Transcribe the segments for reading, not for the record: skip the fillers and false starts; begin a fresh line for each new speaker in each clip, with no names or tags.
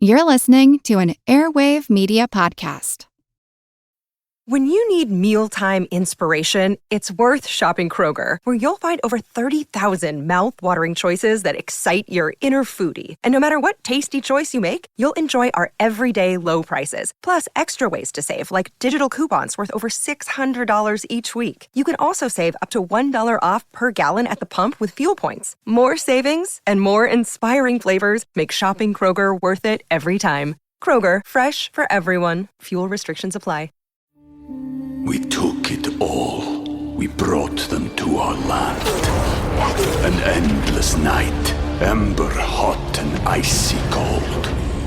You're listening to an Airwave Media Podcast.
When you need mealtime inspiration, it's worth shopping Kroger, where you'll find over 30,000 mouth-watering choices that excite your inner foodie. And no matter what tasty choice you make, you'll enjoy our everyday low prices, plus extra ways to save, like digital coupons worth over $600 each week. You can also save up to $1 off per gallon at the pump with fuel points. More savings and more inspiring flavors make shopping Kroger worth it every time. Kroger, fresh for everyone. Fuel restrictions apply.
We took it all. We brought them to our land. An endless night, ember hot and icy cold.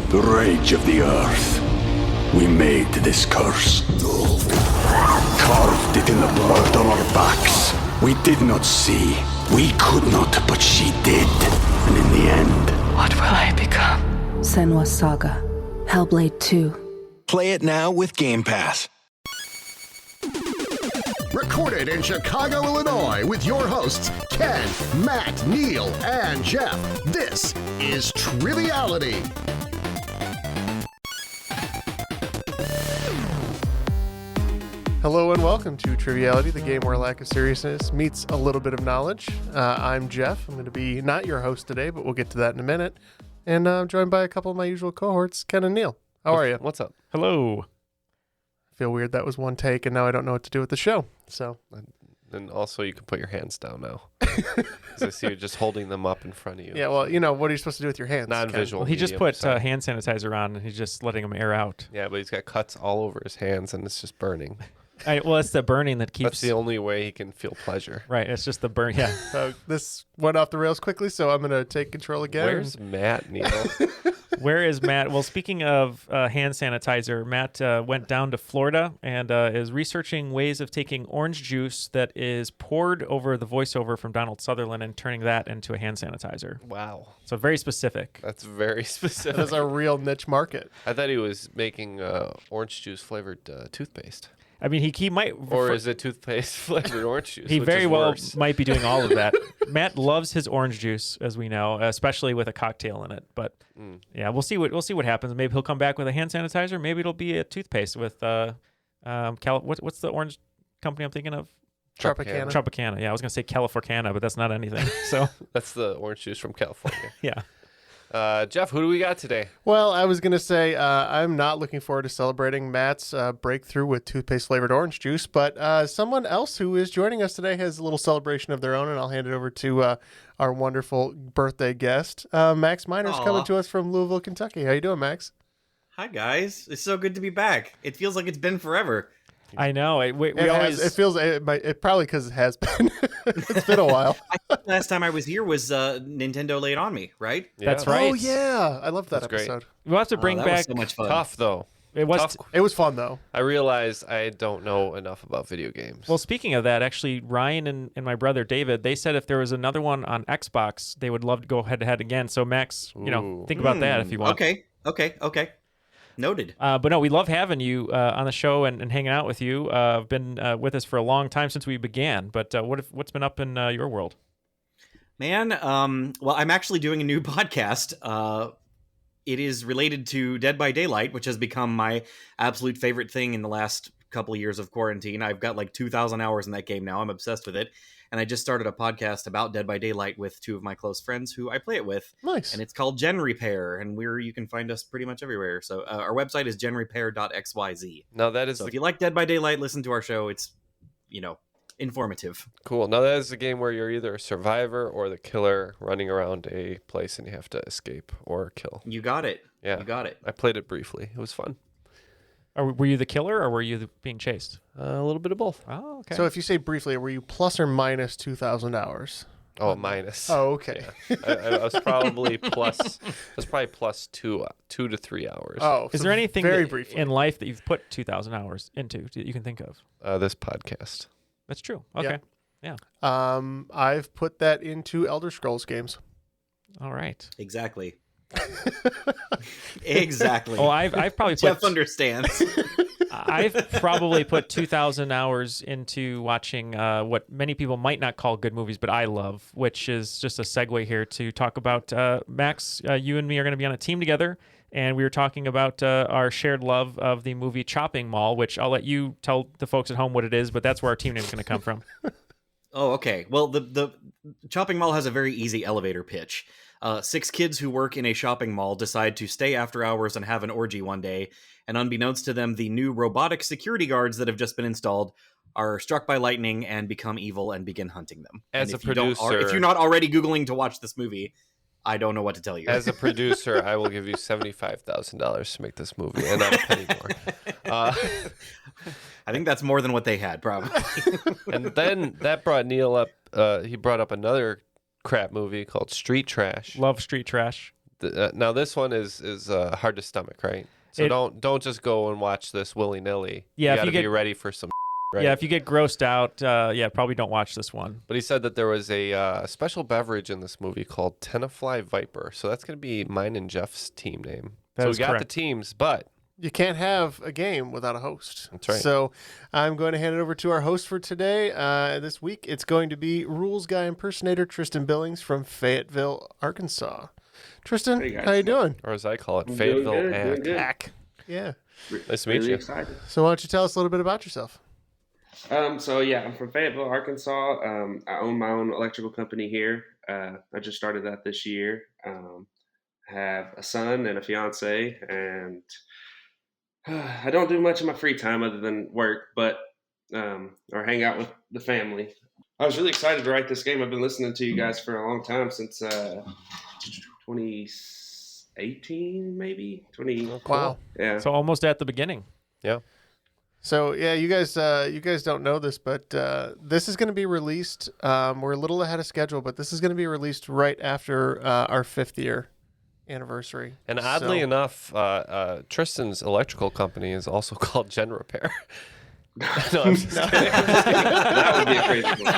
The rage of the earth. We made this curse. Carved it in the blood on our backs. We did not see. We could not, but she did. And in the end,
what will I become?
Senua's Saga. Hellblade 2.
Play it now with Game Pass.
Recorded in Chicago, Illinois, with your hosts, Ken, Matt, Neal, and Jeff. This is Triviality.
Hello and welcome to Triviality, the game where a lack of seriousness meets a little bit of knowledge. I'm Jeff. I'm going to be not your host today, but we'll get to that in a minute. And I'm joined by a couple of my usual cohorts, Ken and Neal. How are you?
What's up?
Hello.
I feel weird that was one take, and now I don't know what to do with the show. So,
And also, you can put your hands down now. Because I see you just holding them up in front of you.
Yeah, well, you know, what are you supposed to do with your hands?
Non-visual.
Well, he just put hand sanitizer on, and he's just letting them air out.
Yeah, but he's got cuts all over his hands, and it's just burning.
Well, it's the burning that keeps...
That's the only way he can feel pleasure.
Right, it's just the burn, yeah.
So this went off the rails quickly, so I'm going to take control again.
Where's Matt, Neal?
Where is Matt? Well, speaking of hand sanitizer, Matt went down to Florida and is researching ways of taking orange juice that is poured over the voiceover from Donald Sutherland and turning that into a hand sanitizer.
Wow.
So very specific.
That's very specific.
That's a real niche market.
I thought he was making orange juice flavored toothpaste.
I mean, he might...
Or is it toothpaste flavored orange juice?
He very well
worse?
might be doing all of that. Matt loves his orange juice, as we know, especially with a cocktail in it. But yeah, we'll see what happens. Maybe he'll come back with a hand sanitizer. Maybe it'll be a toothpaste with what's the orange company I'm thinking of? Tropicana. Yeah, I was gonna say California, but that's not anything. So
that's the orange juice from California.
Yeah.
Jeff, who do we got today?
Well, I was going to say I'm not looking forward to celebrating Matt's breakthrough with toothpaste-flavored orange juice, but someone else who is joining us today has a little celebration of their own, and I'll hand it over to our wonderful birthday guest. Max Miner's coming to us from Louisville, Kentucky. How you doing, Max?
Hi, guys. It's so good to be back. It feels like it's been forever.
I know.
It feels probably because it has been. It's been a while.
I think last time I was here was Nintendo Laid on Me, right?
Yeah. That's right.
Oh yeah, I love that episode.
Great.
We'll have to bring back.
Was so much fun.
Tough though.
It
was fun though.
I realize I don't know enough about video games.
Well, speaking of that, actually, Ryan and my brother David, they said if there was another one on Xbox, they would love to go head to head again. So Max, think about that if you want.
Okay. Noted.
But no, we love having you on the show and hanging out with you. I've been with us for a long time since we began. But what's been up in your world?
Man, well, I'm actually doing a new podcast. It is related to Dead by Daylight, which has become my absolute favorite thing in the last couple of years of quarantine. I've got like 2,000 hours in that game now. I'm obsessed with it. And I just started a podcast about Dead by Daylight with two of my close friends who I play it with.
Nice.
And it's called Gen Repair, and you can find us pretty much everywhere. So our website is genrepair.xyz.
Now that is
if you like Dead by Daylight, listen to our show. It's, informative.
Cool. Now that is the game where you're either a survivor or the killer running around a place and you have to escape or kill.
You got it.
Yeah.
You got it.
I played it briefly. It was fun.
Were you the killer or were you being chased?
A little bit of both.
Oh, okay.
So if you say briefly, were you plus or minus 2,000 hours?
Oh, minus.
Oh, okay.
Yeah. I was probably plus. I was probably plus 2 to 3 hours.
Oh,
is
so
there anything
very briefly
in life that you've put 2,000 hours into that you can think of?
This podcast.
That's true. Okay. Yeah.
I've put that into Elder Scrolls games.
All right.
Exactly. Exactly.
Oh, I've probably put...
Jeff understands.
I've probably put 2,000 hours into watching what many people might not call good movies, but I love, which is just a segue here to talk about Max. You and me are going to be on a team together, and we were talking about our shared love of the movie Chopping Mall, which I'll let you tell the folks at home what it is, but that's where our team name is going to come from.
Oh, okay. Well, the Chopping Mall has a very easy elevator pitch. 6 kids who work in a shopping mall decide to stay after hours and have an orgy one day, and unbeknownst to them, the new robotic security guards that have just been installed are struck by lightning and become evil and begin hunting them.
As
and
a producer,
if you're not already Googling to watch this movie, I don't know what to tell you.
As a producer, I will give you $75,000 to make this movie, and not a penny more.
I think that's more than what they had, probably.
And then that brought Neal up. He brought up another crap movie called Street Trash.
Love Street Trash.
Now this one is hard to stomach, right? So don't just go and watch this willy nilly.
Yeah,
you got to be ready for some. Right?
Yeah, if you get grossed out, probably don't watch this one.
But he said that there was a special beverage in this movie called Tenafly Viper. So that's going to be mine and Jeff's team name.
That
so
is
we got
correct.
the teams, but
You can't have a game without a host.
That's right.
So I'm going to hand it over to our host for today. This week, it's going to be Rules Guy Impersonator Tristan Billings from Fayetteville, Arkansas. Tristan,
Hey, guys.
how you doing?
Or as I call it,
I'm
Fayetteville
doing good, doing
Ag.
good.
Yeah.
Nice to meet
Really
you.
excited.
So why don't you tell us a little bit about yourself?
So yeah, I'm from Fayetteville, Arkansas. I own my own electrical company here. I just started that this year. Have a son and a fiance, and I don't do much in my free time other than work, but or hang out with the family. I was really excited to write this game. I've been listening to you guys for a long time, since 2018, maybe 20.
Wow.
Yeah.
So almost at the beginning.
Yeah.
So yeah, you guys don't know this, but this is going to be released. We're a little ahead of schedule, but this is going to be released right after our 5th year anniversary.
And oddly enough, Tristan's electrical company is also called Gen Repair. No, I'm just kidding.
That would be a crazy one.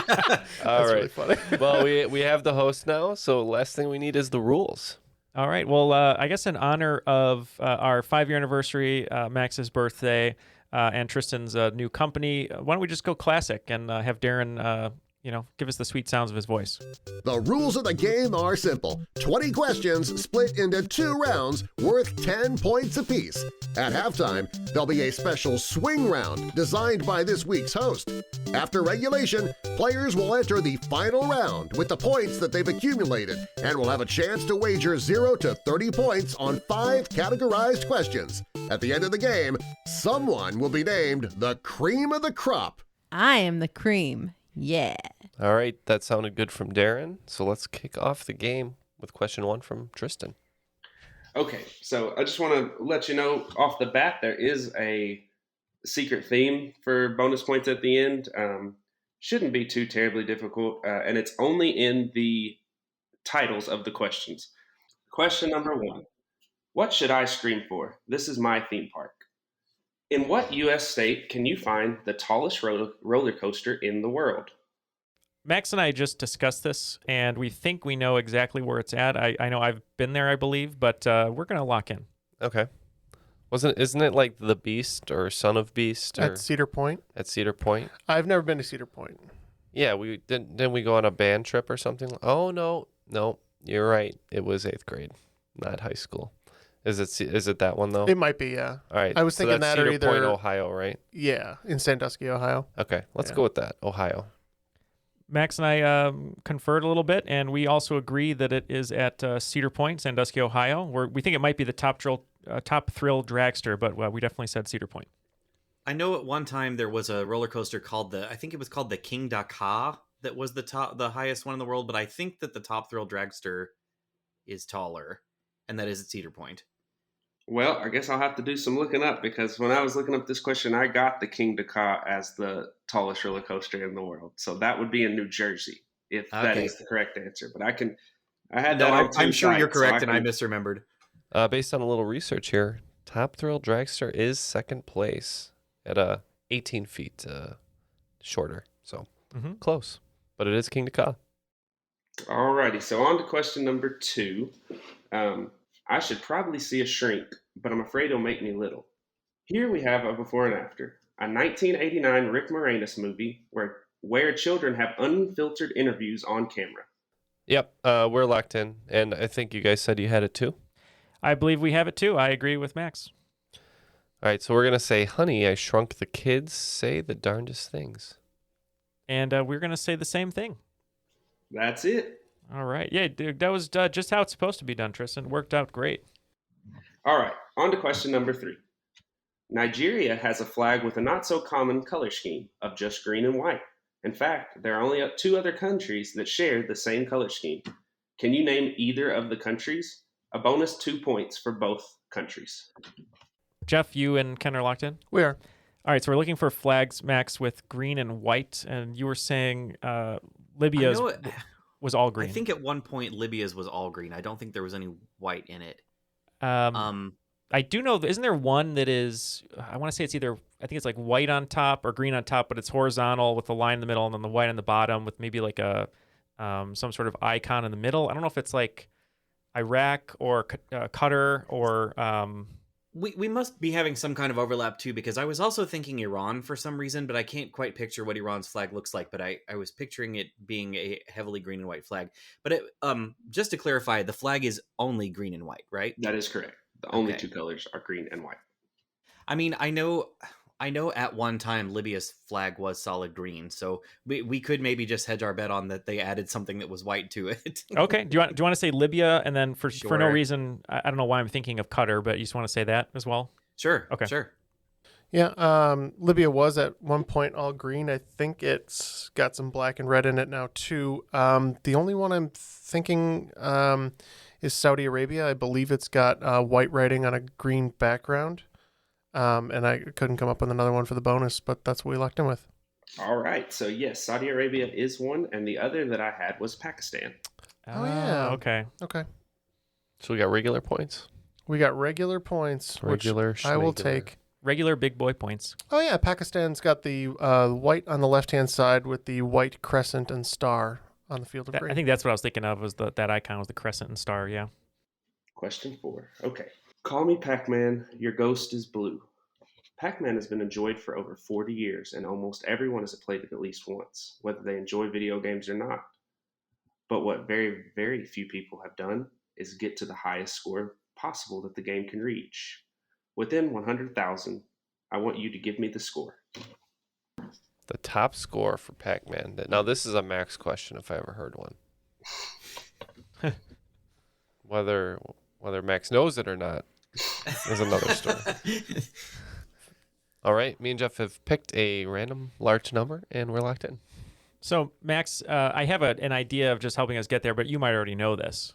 All right.
Really funny.
Well, we have the host now, so last thing we need is the rules.
All right. Well, I guess in honor of our 5-year anniversary, Max's birthday, and Tristan's new company, why don't we just go classic and have Darren, give us the sweet sounds of his voice.
The rules of the game are simple. 20 questions split into 2 rounds worth 10 points apiece. At halftime, there'll be a special swing round designed by this week's host. After regulation, players will enter the final round with the points that they've accumulated and will have a chance to wager 0 to 30 points on 5 categorized questions. At the end of the game, someone will be named the cream of the crop.
I am the cream. Yeah.
All right, that sounded good from Darren. So let's kick off the game with question 1 from Tristan.
Okay, so I just want to let you know off the bat, there is a secret theme for bonus points at the end. Shouldn't be too terribly difficult, and it's only in the titles of the questions. Question number 1. What should I scream for? This is my theme park. In what U.S. state can you find the tallest roller coaster in the world?
Max and I just discussed this, and we think we know exactly where it's at. I know I've been there, I believe, but we're going to lock in.
Okay. Isn't it like The Beast or Son of Beast? Or
At Cedar Point.
At Cedar Point?
I've never been to Cedar Point.
Yeah, we didn't we go on a band trip or something? Oh, no, you're right. It was 8th grade, not high school. Is it that one, though?
It might be, yeah.
All right.
I was thinking
that's
that or
Cedar
either
Point, Ohio, right?
Yeah, in Sandusky, Ohio.
Okay, let's
Yeah.
go with that. Ohio.
Max and I conferred a little bit, and we also agree that it is at Cedar Point, Sandusky, Ohio. We think it might be the top thrill dragster, but we definitely said Cedar Point.
I know at one time there was a roller coaster called the King Dakar that was the highest one in the world, but I think that the top thrill dragster is taller, and that is at Cedar Point.
Well, I guess I'll have to do some looking up, because when I was looking up this question, I got the King Dakar as the tallest roller coaster in the world. So that would be in New Jersey, if that is the correct answer. But I had that on
I'm
two
sure you're
sites, so
correct, and I misremembered.
Based on a little research here, Top Thrill Dragster is 2nd place at 18 feet shorter. So close, but it is King Dakar.
Alrighty, so on to question number 2. I should probably see a shrink, but I'm afraid he'll make me little. Here we have a before and after. A 1989 Rick Moranis movie where children have unfiltered interviews on camera.
Yep, we're locked in, and I think you guys said you had it too.
I believe we have it too. I agree with Max.
All right, so we're gonna say, "Honey, I Shrunk the Kids." Say the darndest things.
And we're going to say the same thing.
That's it.
All right. Yeah, dude, that was just how it's supposed to be done, Tristan. Worked out great.
All right, on to question number 3. Nigeria has a flag with a not so common color scheme of just green and white. In fact, there are only 2 other countries that share the same color scheme. Can you name either of the countries? A bonus 2 points for both countries.
Jeff, you and Ken are locked in?
We are.
All right, so we're looking for flags, Max, with green and white, and you were saying Libya's was all green.
I think at one point Libya's was all green. I don't think there was any white in it.
I do know, isn't there one that is, I want to say it's either, I think it's like white on top or green on top, but it's horizontal with the line in the middle and then the white on the bottom with maybe like a some sort of icon in the middle. I don't know if it's like Iraq or Qatar or...
We must be having some kind of overlap too, because I was also thinking Iran for some reason, but I can't quite picture what Iran's flag looks like. But I was picturing it being a heavily green and white flag. But just to clarify, the flag is only green and white, right?
That is correct. The only 2 colors are green and white.
I mean, I know at one time Libya's flag was solid green, so we could maybe just hedge our bet on that they added something that was white to it.
Okay. Do you want to say Libya, and then for no reason, I don't know why I'm thinking of Qatar, but you just want to say that as well?
Sure.
Okay.
Sure.
Yeah, Libya was at one point all green. I think it's got some black and red in it now too. The only one I'm thinking is Saudi Arabia. I believe it's got white writing on a green background. And I couldn't come up with another one for the bonus, but that's what we locked in with.
All right. So, yes, Saudi Arabia is one, and the other that I had was Pakistan.
Oh, yeah.
Okay.
So we got regular points.
We got regular points,
Regular
which I will take.
Regular big boy points.
Oh, yeah. Pakistan's got the white on the left-hand side with the white crescent and star on the field of green.
I think that's what I was thinking of, was that icon was the crescent and star, yeah.
Question 4. Okay. Call me Pac-Man, your ghost is blue. Pac-Man has been enjoyed for over 40 years, and almost everyone has played it at least once, whether they enjoy video games or not. But what very, very few people have done is get to the highest score possible that the game can reach. Within 100,000, I want you to give me the score.
The top score for Pac-Man. Now, this is a Max question if I ever heard one. Whether Max knows it or not is another story. All right, me and Jeff have picked a random large number, and we're locked in.
So, Max, I have an idea of just helping us get there, but you might already know this.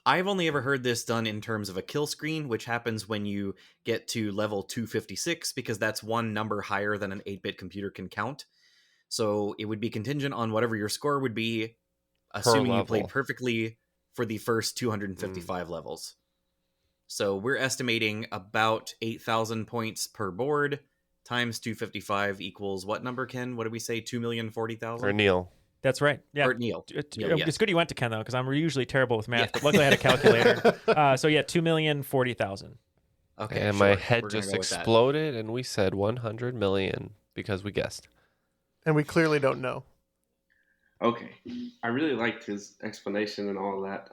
I've only ever heard this done in terms of a kill screen, which happens when you get to level 256, because that's one number higher than an 8-bit computer can count. So it would be contingent on whatever your score would be, assuming you played perfectly for the first 255 levels. So we're estimating about 8,000 points per board times 255 equals what number, Ken? What did we say? 2,040,000?
Or Neal.
That's right. Yeah.
Or Neal.
It's good you went to Ken, though, because I'm usually terrible with math, but luckily I had a calculator. So, 2,040,000.
Okay. And my head just exploded, and we said 100 million because we guessed.
And we clearly don't know.
Okay. I really liked his explanation and all that,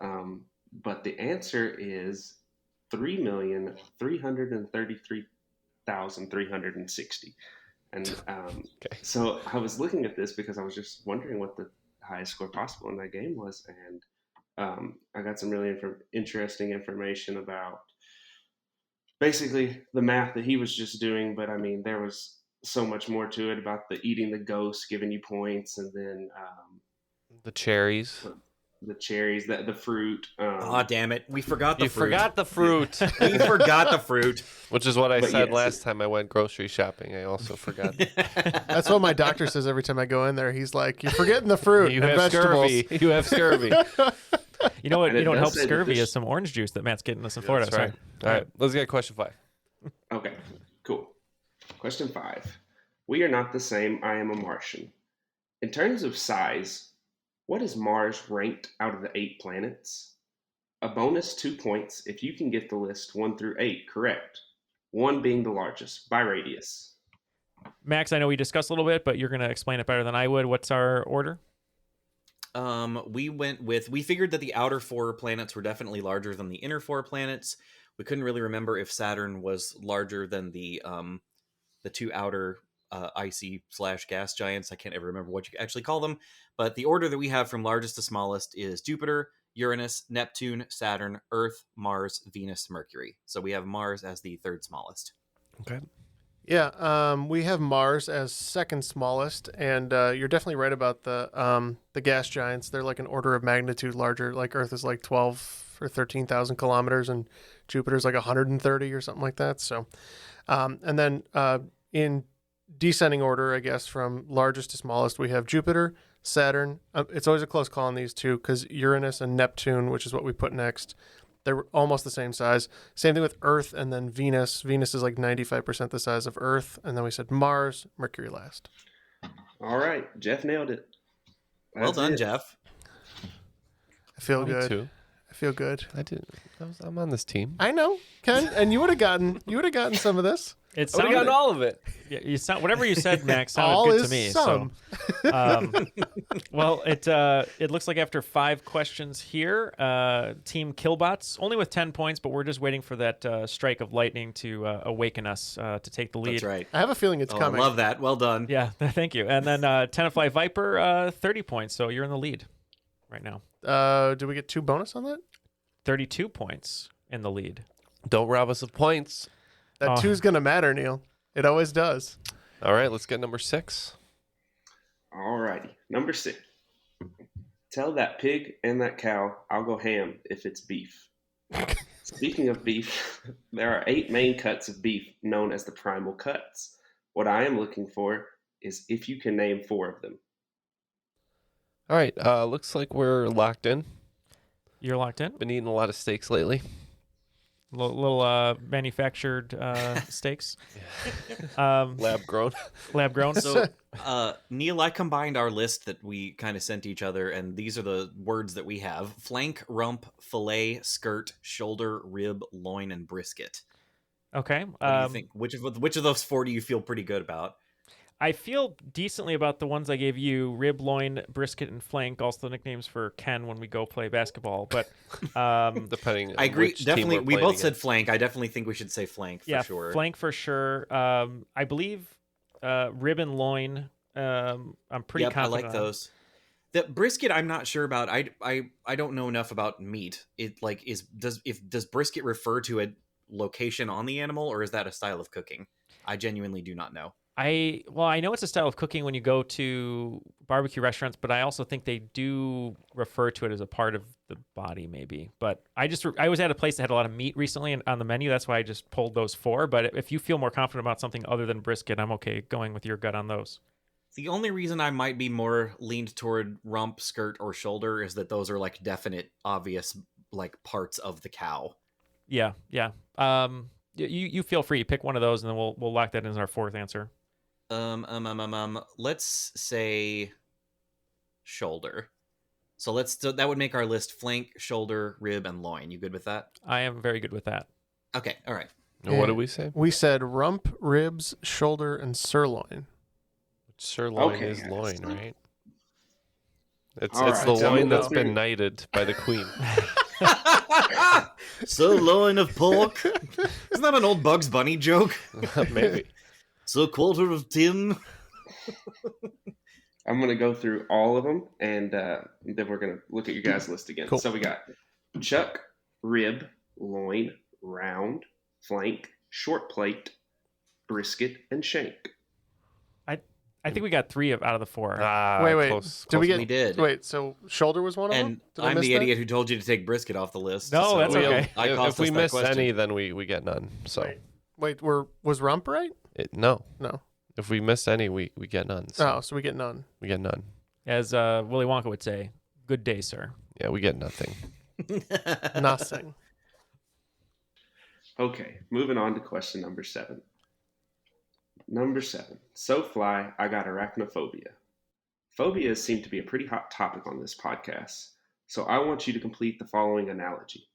but the answer is 3,333,360. And so I was looking at this because I was just wondering what the highest score possible in that game was. And I got some really interesting information about basically the math that he was just doing. But I mean, there was so much more to it about the eating the ghost, giving you points, and then
the cherries.
The cherries, the fruit.
Oh, damn it. We forgot the fruit.
You forgot the fruit.
We forgot the fruit.
Which is what I said last time I went grocery shopping. I also forgot.
That's what my doctor says every time I go in there. He's like, you're forgetting the fruit and vegetables.
Scurvy. You have scurvy.
You know what? You know what helps scurvy is some orange juice that Matt's getting us in Florida.
That's right. All right. Let's get question 5.
Okay, cool. Question 5. We are not the same. I am a Martian. In terms of size, what is Mars ranked out of the 8 planets? A bonus 2 points if you can get the list 1 through 8 correct. one being the largest by radius.
Max, I know we discussed a little bit, but you're going to explain it better than I would. What's our order?
We figured that the outer 4 planets were definitely larger than the inner 4 planets. We couldn't really remember if Saturn was larger than the 2 outer icy / gas giants. I can't ever remember what you actually call them, but the order that we have from largest to smallest is Jupiter, Uranus, Neptune, Saturn, Earth, Mars, Venus, Mercury. So we have Mars as the 3rd smallest.
Okay.
Yeah, we have Mars as 2nd smallest, and you're definitely right about the gas giants. They're like an order of magnitude larger. Like Earth is like 12 or 13,000 kilometers, and Jupiter's like 130 or something like that. So, and then in descending order, I guess, from largest to smallest, we have Jupiter, Saturn. It's always a close call on these two because Uranus and Neptune, which is what we put next, they're almost the same size. Same thing with Earth and then Venus. Venus is like 95% the size of Earth. And then we said Mars, Mercury last.
All right. Jeff nailed it.
Well done, Jeff.
I feel
Me
good.
too.
I feel good.
I'm on this team.
I know, Ken, and you would have gotten some of this.
It
I would have gotten all of it.
Yeah, you sound, whatever you said, Max, sounded
All
good
is
to me.
some.
So, well, it looks like after 5 questions here, Team Killbots only with 10 points, but we're just waiting for that strike of lightning to awaken us to take the lead.
That's right.
I have a feeling it's coming.
I love that. Well done.
Yeah, thank you. And then Tenafly Viper, 30 points. So you're in the lead right now.
Do we get 2 bonus on that?
32 points in the lead.
Don't rob us of points.
That 2's going to matter, Neal. It always does.
All right, let's get number 6.
All righty. Number 6. Tell that pig and that cow I'll go ham if it's beef. Speaking of beef, there are 8 main cuts of beef known as the primal cuts. What I am looking for is if you can name 4 of them.
All right, looks like we're locked in.
You're locked in?
Been eating a lot of steaks lately.
Little manufactured steaks.
Lab grown.
Lab grown.
So, Neal, I combined our list that we kind of sent each other, and these are the words that we have: flank, rump, fillet, skirt, shoulder, rib, loin, and brisket.
Okay.
What do you think? Which of those 4 do you feel pretty good about?
I feel decently about the ones I gave you: rib, loin, brisket, and flank. Also, the nicknames for Ken when we go play basketball. But
depending,
I agree.
Which
Definitely,
team
we both
against.
said flank. I definitely think we should say flank for sure.
Flank for sure. I believe rib and loin. I'm pretty confident.
I like those. The brisket, I'm not sure about. I don't know enough about meat. It like does brisket refer to a location on the animal, or is that a style of cooking? I genuinely do not know.
I know it's a style of cooking when you go to barbecue restaurants, but I also think they do refer to it as a part of the body, maybe. But I was at a place that had a lot of meat recently on the menu. That's why I just pulled those 4. But if you feel more confident about something other than brisket, I'm okay going with your gut on those.
The only reason I might be more leaned toward rump, skirt, or shoulder is that those are like definite, obvious like parts of the cow.
Yeah. You feel free. Pick one of those, and then we'll lock that in as our 4th answer.
Let's say shoulder. So that would make our list flank, shoulder, rib, and loin. You good with that?
I am very good with that.
Okay, all right.
And what did we say?
We said rump, ribs, shoulder, and sirloin.
Sirloin is loin, right? It's
All
the
right,
loin that's been knighted by the queen.
Sirloin of pork. Isn't that an old Bugs Bunny joke?
Maybe.
So quarter of tin.
I'm going to go through all of them, and then we're going to look at your guys' list again.
Cool.
So we got chuck, rib, loin, round, flank, short plate, brisket, and shank.
I think we got 3 out of the 4.
Wait.
Close,
Did we get?
We did.
Wait, so shoulder was one of them?
And
Did I
I'm
miss
the
that?
idiot who told you to take brisket off the list.
No, that's okay.
If we miss any, then we get none. So
Wait, was rump right?
no.
No.
If we miss any, we get none. So
Oh, so we get none.
we get none.
As Willy Wonka would say, "Good day, sir."
Yeah, we get nothing.
Nothing.
Okay, moving on to question number 7. Number 7. So fly, I got arachnophobia. Phobias seem to be a pretty hot topic on this podcast, so I want you to complete the following analogy.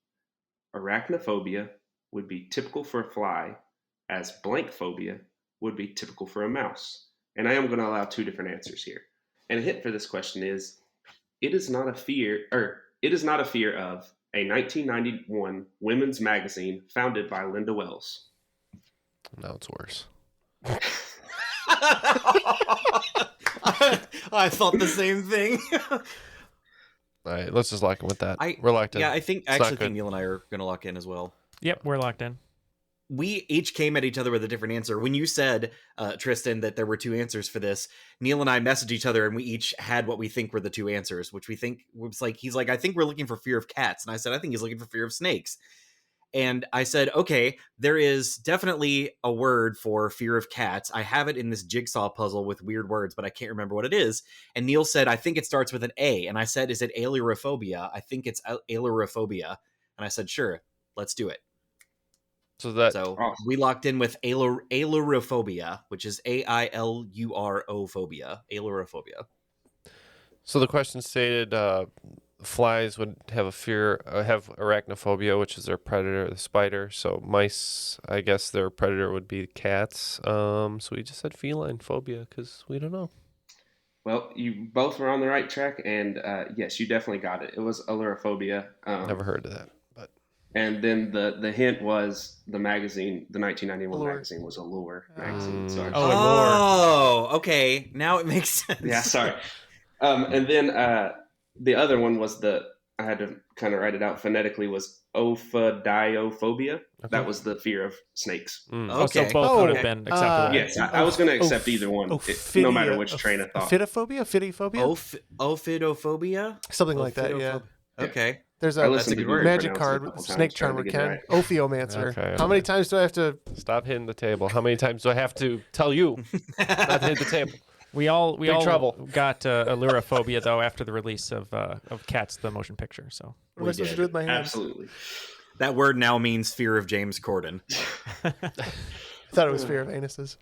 Arachnophobia would be typical for a fly, as blank phobia would be typical for a mouse? And I am going to allow two different answers here. And a hint for this question is, it is not a fear of a 1991 women's magazine founded by Linda Wells.
Now it's worse.
I thought the same thing.
All right, let's just lock in with that. We're locked in.
Yeah, I think
It's not
think
good.
Neal and I are going to lock in as well.
Yep, we're locked in.
We each came at each other with a different answer. When you said, Tristan, that there were two answers for this, Neal and I messaged each other and we each had what we think were the two answers, which we think was like, he's like, I think we're looking for fear of cats. And I said, I think he's looking for fear of snakes. And I said, okay, there is definitely a word for fear of cats. I have it in this jigsaw puzzle with weird words, but I can't remember what it is. And Neal said, I think it starts with an A. And I said, is it ailurophobia? I think it's ailurophobia. And I said, sure, let's do it. So we locked in with ailurophobia, which is AILURO phobia. Ailurophobia.
So the question stated flies would have have arachnophobia, which is their predator, the spider. So mice, I guess their predator would be cats. So we just said feline phobia because we don't know.
Well, you both were on the right track, and yes, you definitely got it. It was ailurophobia.
Never heard of that.
And then the hint was the magazine, the 1991 magazine was Allure magazine. Sorry.
Oh, okay. Now it makes sense.
Yeah, sorry. And then the other one was I had to kind of write it out phonetically, was ophidiophobia. Okay. That was the fear of snakes.
Okay. So both would have been acceptable.
Yes, I was going to accept either one, no matter which train of thought.
Ophidophobia?
Ophidophobia?
Something like that, yeah.
Okay.
There's a magic card, snake charmer, Ken. Right. Ophiomancer.
Okay,
How many times do I have to...
Stop hitting the table. How many times do I have to tell you not to hit the table?
We all
trouble.
got ailurophobia, though, after the release of Cats, the motion picture. So
what am I supposed to do with my hands?
Absolutely.
That word now means fear of James Corden.
I thought it was fear of anuses.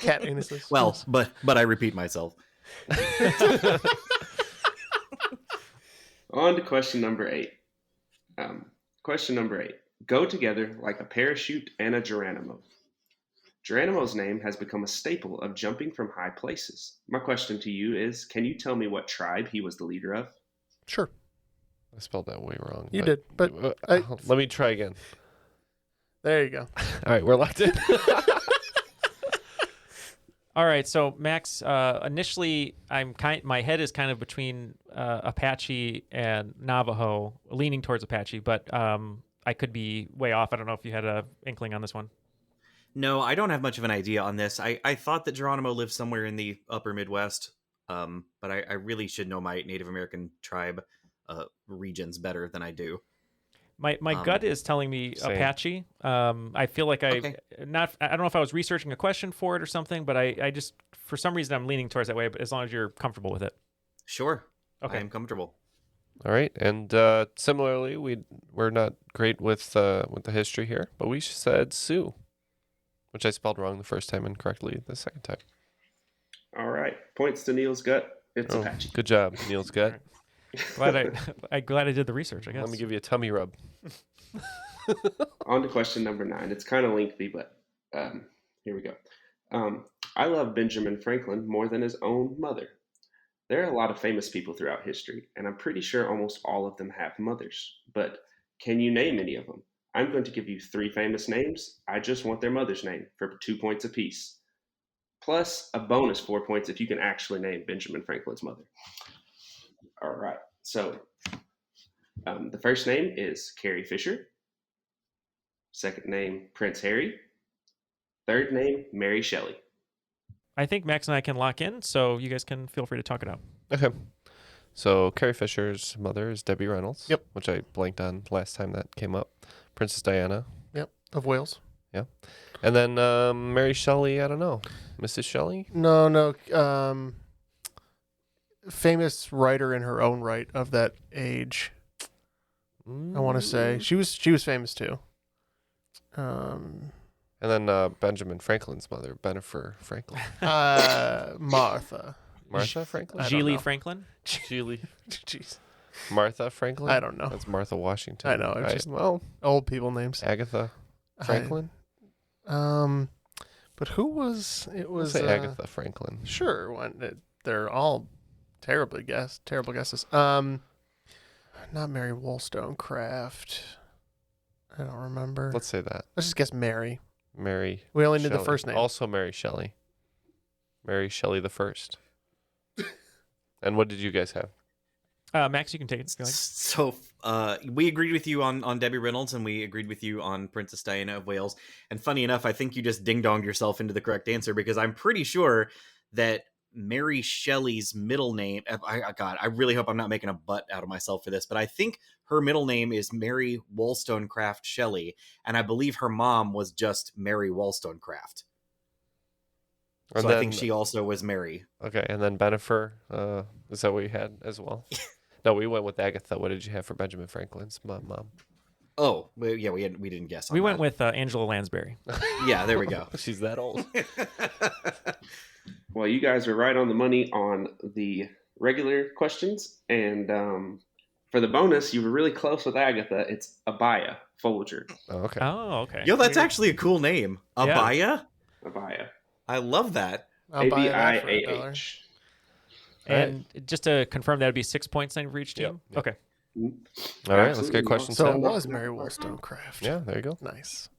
Cat anuses.
Well, but I repeat myself.
On to question number 8. Question number 8. Go together like a parachute and a Geronimo. Geronimo's name has become a staple of jumping from high places. My question to you is, can you tell me what tribe he was the leader of?
Sure.
I spelled that way wrong.
You did, but...
let me try again.
There you go.
All right, we're locked in.
All right, so Max, initially, my head is kind of between Apache and Navajo, leaning towards Apache, but I could be way off. I don't know if you had an inkling on this one.
No, I don't have much of an idea on this. I thought that Geronimo lived somewhere in the upper Midwest, but I really should know my Native American tribe regions better than I do.
My gut is telling me
same.
Apache. I feel like I don't know if I was researching a question for it or something, but I just, for some reason, I'm leaning towards that way, but as long as you're comfortable with it.
Sure.
Okay.
I am comfortable.
All right, and similarly, we're not great with the history here, but we said Sioux, which I spelled wrong the first time and correctly the second time.
All right. Points to Neal's gut. It's Apache.
Good job, Neal's gut.
Glad I did the research, I guess.
Let me give you a tummy rub.
On to question number 9. It's kind of lengthy, but here we go. I love Benjamin Franklin more than his own mother. There are a lot of famous people throughout history, and I'm pretty sure almost all of them have mothers. But can you name any of them? I'm going to give you 3 famous names. I just want their mother's name for 2 points apiece. Plus a bonus 4 points if you can actually name Benjamin Franklin's mother. All right. So the first name is Carrie Fisher. Second name, Prince Harry. Third name, Mary Shelley.
I think Max and I can lock in, so you guys can feel free to talk it out.
Okay. So Carrie Fisher's mother is Debbie Reynolds.
Yep.
Which I blanked on last time that came up. Princess Diana.
Yep. Of Wales.
Yeah. And then Mary Shelley, I don't know. Mrs. Shelley?
No. Famous writer in her own right of that age. I want to say she was famous too.
And then Benjamin Franklin's mother, Bennifer Franklin.
Martha
Franklin?
Geely Franklin?
Geely.
Jeez.
Martha Franklin?
I don't know.
That's Martha Washington.
I know. It's just old people names.
Agatha Franklin?
But who was it? Was
Say Agatha Franklin?
Sure, they're all terrible guesses. Not Mary Wollstonecraft. I don't remember.
Let's say that.
Let's just guess Mary.
Mary.
We only need
Shelley.
the first name.
Also Mary Shelley. Mary Shelley the first. And what did you guys have?
Max, you can take it. Go ahead.
So we agreed with you on Debbie Reynolds, and we agreed with you on Princess Diana of Wales. And funny enough, I think you just ding-donged yourself into the correct answer, because I'm pretty sure that Mary Shelley's middle name... God, I really hope I'm not making a butt out of myself for this, but I think her middle name is Mary Wollstonecraft Shelley, and I believe her mom was just Mary Wollstonecraft. So I think she also was Mary.
Okay, and then Bennifer, is that what you had as well? No, we went with Agatha. What did you have for Benjamin Franklin's mom?
Oh, yeah, we didn't guess.
We went with Angela Lansbury.
Yeah, there we go.
She's that old.
Well, you guys were right on the money on the regular questions, and for the bonus, you were really close with Agatha. It's Abaya Folger.
Oh, okay.
Oh, okay.
Yo, that's actually a cool name. Abaya?
Abaya.
I love that.
Abiah.
And just to confirm, that would be 6 points then for each team?
Yep.
Okay.
All right, let's get question
So
7.
it was Mary Wollstonecraft.
Yeah, there you go.
Nice.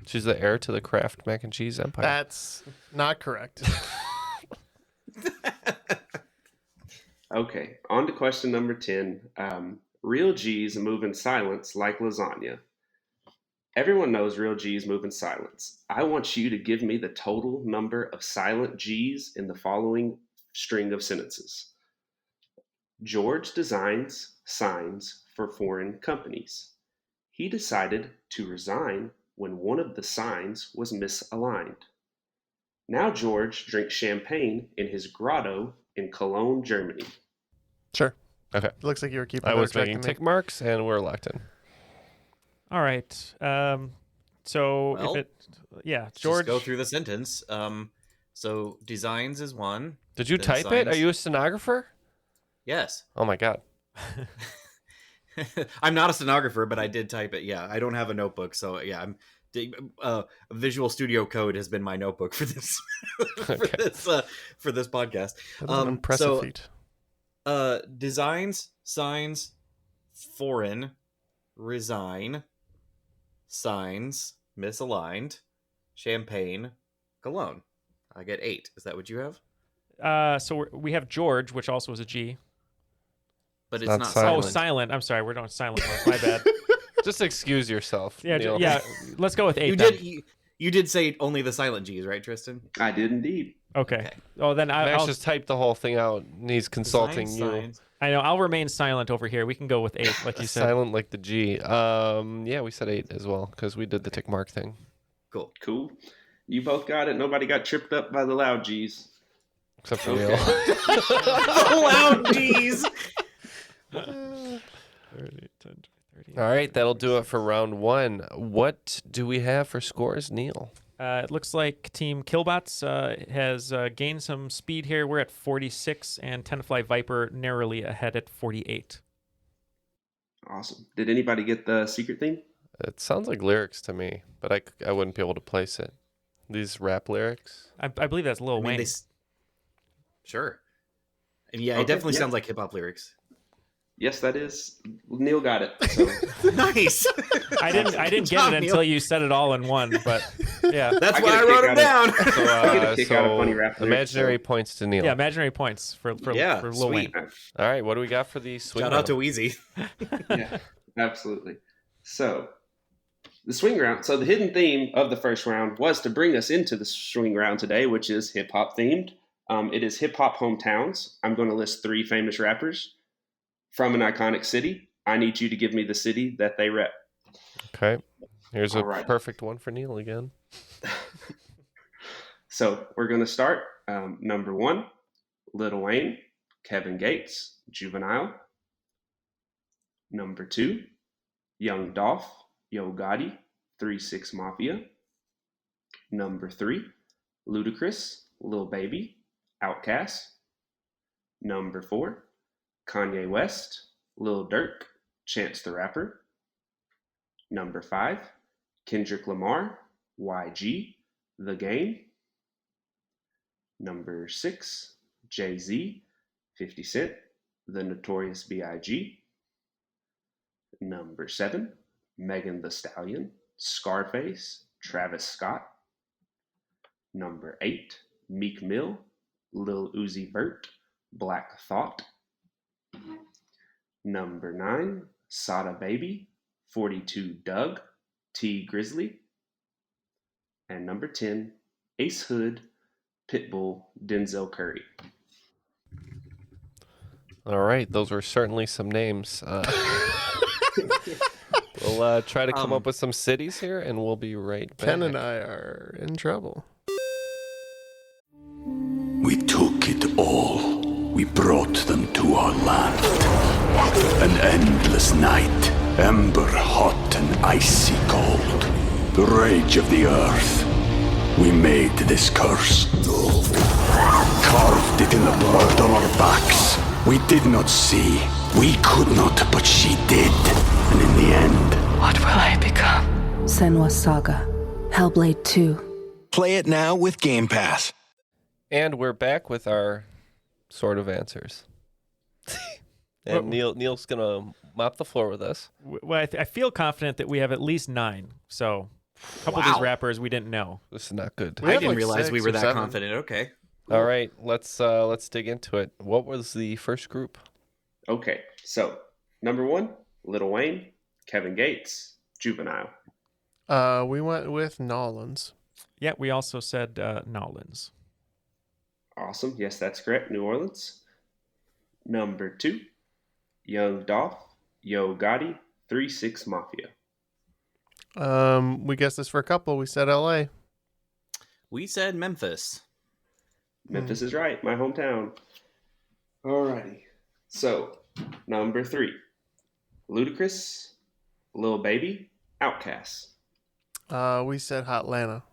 She's the heir to the Kraft mac and cheese empire.
That's not correct.
Okay, on to question number 10. Real G's move in silence like lasagna. Everyone knows real G's move in silence. I want you to give me the total number of silent G's in the following string of sentences. George designs signs for foreign companies. He decided to resign when one of the signs was misaligned. Now George drinks champagne in his grotto in Cologne, Germany.
Sure.
Okay.
It looks like you were keeping
I was
track
making
of me.
tick marks, and we're locked in.
All right. So
Well,
if it... Yeah,
Let's
George...
just go through the sentence. So designs is one.
Did you
Then
type it? Are
signs-
you a stenographer?
Yes.
Oh, my God.
I'm not a stenographer, but I did type it. Yeah, I don't have a notebook, so yeah, Visual Studio Code has been my notebook for this for this podcast.
That was an impressive feat.
Designs, signs, foreign, resign, signs, misaligned, champagne, cologne. I get 8. Is that what you have?
So we have George, which also is a G.
But it's
Not
not
silent.
Oh, silent. I'm sorry. We're doing silent ones. My bad.
Just excuse yourself.
Yeah,
Neal.
yeah. Let's go with 8
You
then.
you did say only the silent G's, right, Tristan?
I did indeed.
Okay. Oh, then
Max
I'll
just typed the whole thing out, and he's consulting
Design,
you.
signs.
I know. I'll remain silent over here. We can go with 8, like you said.
Silent like the G. Yeah, we said 8 as well, because we did the tick mark thing.
Cool. You both got it. Nobody got tripped up by the loud G's.
Except for
Okay.
Neal.
Loud G's.
30, 10, 30.
All right, that'll do it for round 1. What do we have for scores, Neal?
It looks like Team Killbots has gained some speed here. We're at 46, and Tenafly Viper narrowly ahead at 48.
Awesome. Did anybody get the secret theme?
It sounds like lyrics to me, but I wouldn't be able to place it. These rap lyrics?
I believe that's Lil Wayne.
Sure. And yeah,
Okay,
it definitely
yeah.
sounds like hip hop lyrics.
Yes, that is. Neil got it. So.
Nice.
I didn't get it until you said it all in one, but yeah.
That's
I
why
get
I
a
wrote
kick
them
out
down.
of- I get a kick out of funny rap lyrics,
imaginary
so-
points to Neal.
Yeah, imaginary points for
Yeah,
Lil Wayne.
sweet.
All right, what do we got for the swing
Shout
round?
out to Wheezy.
Yeah, absolutely. So, the swing round. So, the hidden theme of the first round was to bring us into the swing round today, which is hip hop themed. It is hip hop hometowns. I'm going to list 3 famous rappers from an iconic city. I need you to give me the city that they rep.
Okay, here's a
All right.
perfect one for Neal again.
So, we're going to start. Number 1, Lil Wayne, Kevin Gates, Juvenile. Number 2, Young Dolph, Yo Gotti, 3-6 Mafia. Number 3, Ludacris, Lil Baby, Outkast. Number 4, Kanye West, Lil Durk, Chance the Rapper. Number 5, Kendrick Lamar, YG, The Game. Number 6, Jay-Z, 50 Cent, The Notorious B.I.G. Number 7, Megan Thee Stallion, Scarface, Travis Scott. Number 8, Meek Mill, Lil Uzi Vert, Black Thought. Number 9, Sada Baby, 42 Doug, T Grizzly. And number 10, Ace Hood, Pitbull, Denzel Curry.
All right, those were certainly some names. We'll try to come up with some cities here, and we'll be right back.
Ken and I are in trouble.
We took it all. We brought them to our land. An endless night, ember hot and icy cold. The rage of the earth. We made this curse. Carved it in the blood on our backs. We did not see. We could not, but she did. And in the end...
What will I become? Senua's Saga. Hellblade 2.
Play it now with Game Pass.
And we're back with our sort of answers. And Neal's going to mop the floor with us.
Well, I feel confident that we have at least 9. So a couple of these rappers we didn't know.
This is not good.
I didn't realize we were that confident. Okay.
All right, let's dig into it. What was the first group?
Okay, so number 1, Lil Wayne, Kevin Gates, Juvenile.
We went with Nolans.
Yeah, we also said Nolans.
Awesome. Yes, that's correct. New Orleans. Number 2, Young Dolph, Yo Gotti, 3-6 Mafia.
We guessed this for a couple. We said L.A.
We said Memphis.
Memphis is right. My hometown. Alrighty. So, number 3, Ludacris, Lil Baby, Outkast.
We said Hotlanta.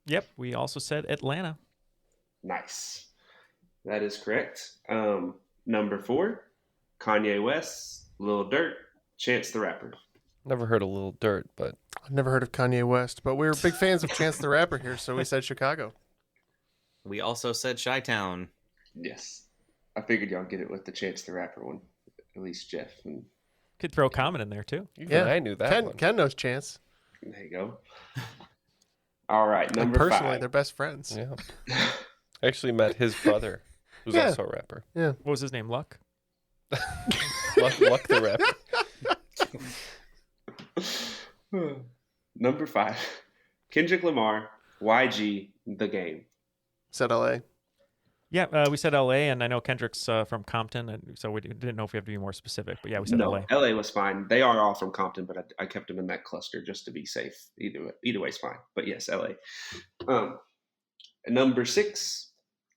Yep, we also said Atlanta.
Nice. That is correct. Number 4, Kanye West, Lil Durk, Chance the Rapper.
Never heard of Lil Durk, but...
I've never heard of Kanye West, but we were big fans of Chance the Rapper here, so we said Chicago.
We also said Chi-Town.
Yes. I figured y'all get it with the Chance the Rapper one. At least Jeff. And...
Could throw Common in there, too.
Even I knew that one.
Ken knows Chance.
There you go. All right, number
personally,
5.
they're best friends.
Yeah. I actually met his brother, who's also a rapper.
Yeah.
What was his name? Luck?
Luck the Rapper.
Number 5, Kendrick Lamar, YG, The Game.
Said L.A.
Yeah, we said L.A., and I know Kendrick's from Compton, and so we didn't know if we have to be more specific. But yeah, we said
No,
L.A.
LA was fine. They are all from Compton, but I kept them in that cluster just to be safe. Either way's fine. But yes, LA. Number 6,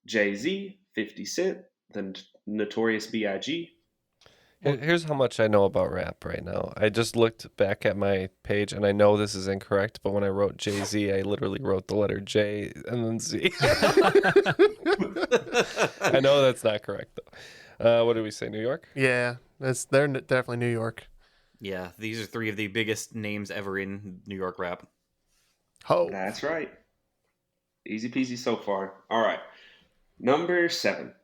Jay-Z, 50 Cent, The Notorious B.I.G.
Here's how much I know about rap right now. I just looked back at my page, and I know this is incorrect, but when I wrote Jay-Z, I literally wrote the letter J and then Z. I know that's not correct, though. What did we say, New York?
Yeah, they're definitely New York.
Yeah, these are 3 of the biggest names ever in New York rap.
Oh.
That's right. Easy peasy so far. All right. Number 7,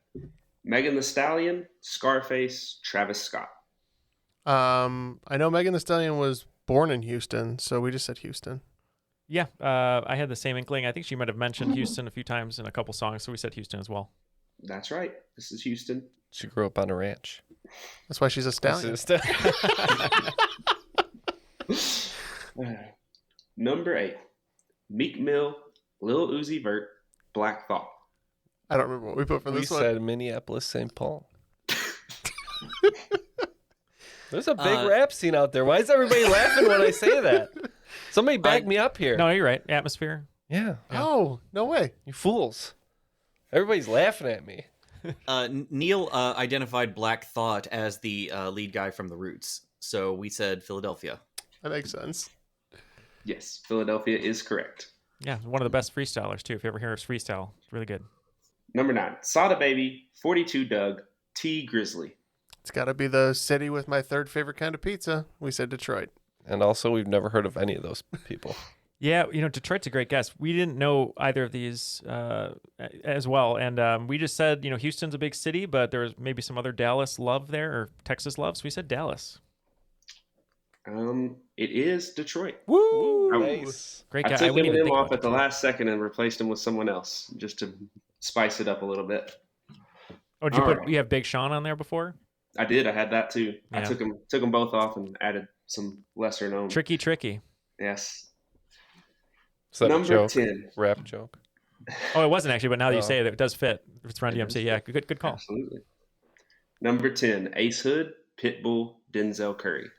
Megan Thee Stallion, Scarface, Travis Scott.
I know Megan Thee Stallion was born in Houston, so we just said Houston.
Yeah, I had the same inkling. I think she might have mentioned Houston a few times in a couple songs, so we said Houston as well.
That's right. This is Houston.
She grew up on a ranch.
That's why she's a stallion.
Number 8, Meek Mill, Lil Uzi Vert, Black Thought.
I don't remember what we put for this one.
We said Minneapolis, St. Paul. There's a big rap scene out there. Why is everybody laughing when I say that? Somebody back me up here.
No, you're right. Atmosphere.
Yeah.
Oh, no way.
You fools. Everybody's laughing at me.
Neal identified Black Thought as the lead guy from The Roots, so we said Philadelphia.
That makes sense.
Yes, Philadelphia is correct.
Yeah, one of the best freestylers, too. If you ever hear us freestyle, it's really good.
Number 9, Sada Baby, 42 Doug, T Grizzly.
It's got to be the city with my 3rd favorite kind of pizza. We said Detroit.
And also, we've never heard of any of those people.
Yeah, Detroit's a great guess. We didn't know either of these as well, and we just said, Houston's a big city, but there was maybe some other Dallas love there or Texas love, so we said Dallas.
It is Detroit.
Woo!
Nice.
Great
I
guy.
took
wouldn't even
him
think
off
about
at the
Detroit.
last second and replaced him with someone else just to spice it up a little bit.
Oh, did you
All
put
right.
you have Big Sean on there before?
I did. I had that too. I
Yeah.
took them both off and added some lesser known.
Tricky.
Yes.
Is that
Number
a joke?
10.
Rap joke?
Oh, it wasn't actually, but now that you
Oh.
say it, it does fit. It's Run
It
DMC.
does
Yeah,
fit.
good call.
Absolutely. Number 10, Ace Hood, Pitbull, Denzel Curry.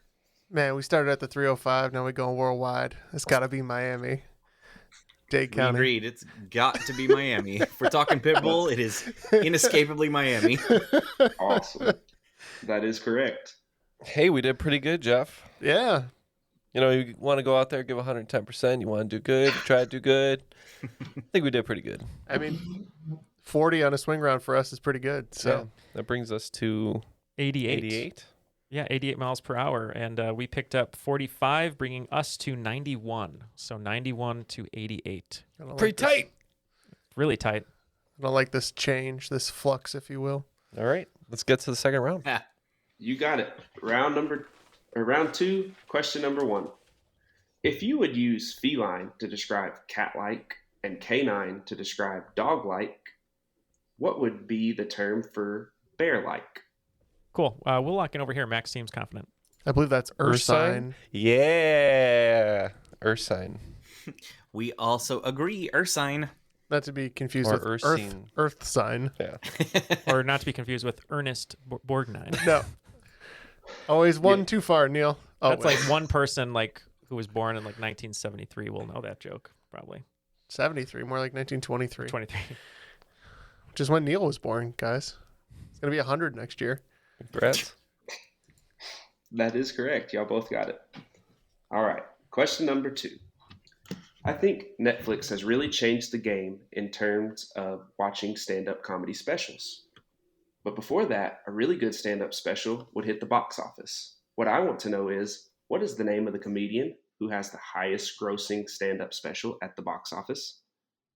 Man, we started at the 305. Now we're going worldwide. It's got to be Miami. Dade
We
County.
agreed. It's got to be Miami. If we're talking Pitbull, it is inescapably Miami.
Awesome. That is correct.
Hey, we did pretty good, Jeff.
Yeah.
You want to go out there, give 110%. You want to do good, try to do good. I think we did pretty good.
I mean, 40 on a swing round for us is pretty good. So
Yeah, that brings us to
88.
88.
Yeah, 88 miles per hour. And we picked up 45, bringing us to 91. So 91 to 88.
Pretty tight.
Really tight.
I don't like this change, this flux, if you will.
All right, let's get to the second round.
You got it. Round 2, question number 1. If you would use feline to describe cat-like and canine to describe dog-like, what would be the term for bear-like?
Cool. We'll lock in over here. Max seems confident.
I believe that's Ursine.
Yeah, Ursine.
We also agree, Ursine.
Not to be confused
Or
with
Ursine.
Earth sign.
Yeah.
Or not to be confused with Ernest Borgnine.
No. Always one too far, Neil. Oh,
That's like one person who was born in 1973 will know that joke, probably.
73, more like 1923.
23.
Which is when Neil was born, guys. It's going to be 100 next year.
Congrats.
That is correct. Y'all both got it. All right. Question number 2. I think Netflix has really changed the game in terms of watching stand-up comedy specials. But before that, a really good stand-up special would hit the box office. What I want to know is, what is the name of the comedian who has the highest grossing stand-up special at the box office?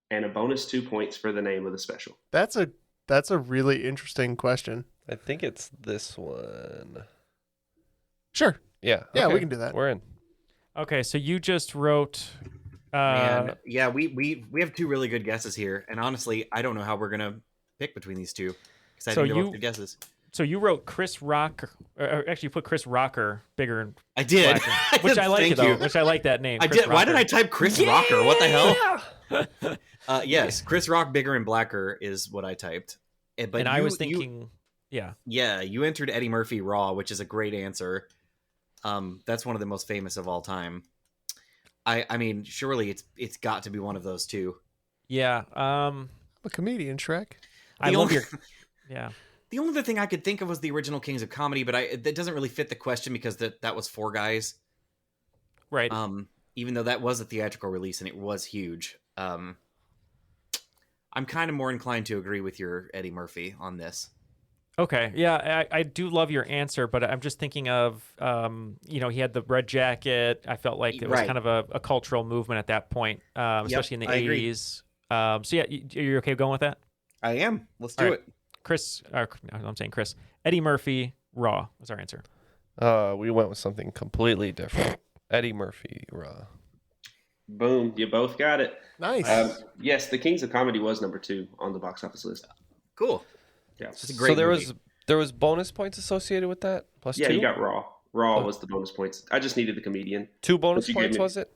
And a bonus 2 points for the name of the special.
That's a really interesting question.
I think it's this one.
Sure.
Yeah.
Yeah,
okay.
we can do that.
We're in.
Okay, so you just wrote...
And yeah, we have 2 really good guesses here. And honestly, I don't know how we're going to pick between these 2. Because I think they're both good guesses.
So you wrote Chris Rock, or actually you put Chris Rocker bigger and
I did.
blacker, which I like
Thank
though.
you.
Which I like that name.
I
Chris
did. Why did
Rocker.
I type Chris Rocker? What the hell? Yes, Chris Rock bigger and blacker is what I typed. But
I was thinking, yeah,
you entered Eddie Murphy Raw, which is a great answer. That's one of the most famous of all time. I mean, surely it's got to be one of those 2.
Yeah.
I'm a comedian, Shrek.
I love your. Yeah.
The only other thing I could think of was the original Kings of Comedy, but that doesn't really fit the question because that was 4 guys.
Right.
Even though that was a theatrical release and it was huge. I'm kind of more inclined to agree with your Eddie Murphy on this.
Okay. Yeah, I do love your answer, but I'm just thinking of, he had the red jacket. I felt like it was kind of a cultural movement at that point, especially in the 80s. So yeah, you're okay going with that?
I am. Let's do it.
Chris, I'm saying Chris. Eddie Murphy, Raw was our answer.
We went with something completely different. Eddie Murphy, Raw.
Boom. You both got it.
Nice.
Yes, The Kings of Comedy was number 2 on the box office list.
Cool.
Yeah.
It's a great movie.
there was bonus points associated with that? Plus 2?
Yeah, you got Raw. Raw was the bonus points. I just needed the comedian.
2 bonus points, was it?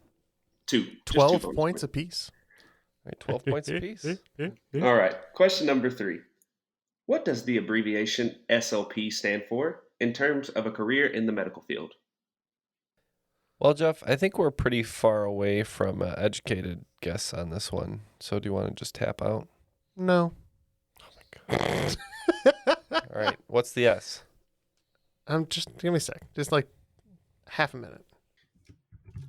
2.
12 points apiece.
Right, 12 points apiece.
All right. Question number 3. What does the abbreviation SLP stand for in terms of a career in the medical field?
Well, Jeff, I think we're pretty far away from educated guess on this one. So do you want to just tap out?
No.
All right. What's the S?
Give me a sec. Just like half a minute.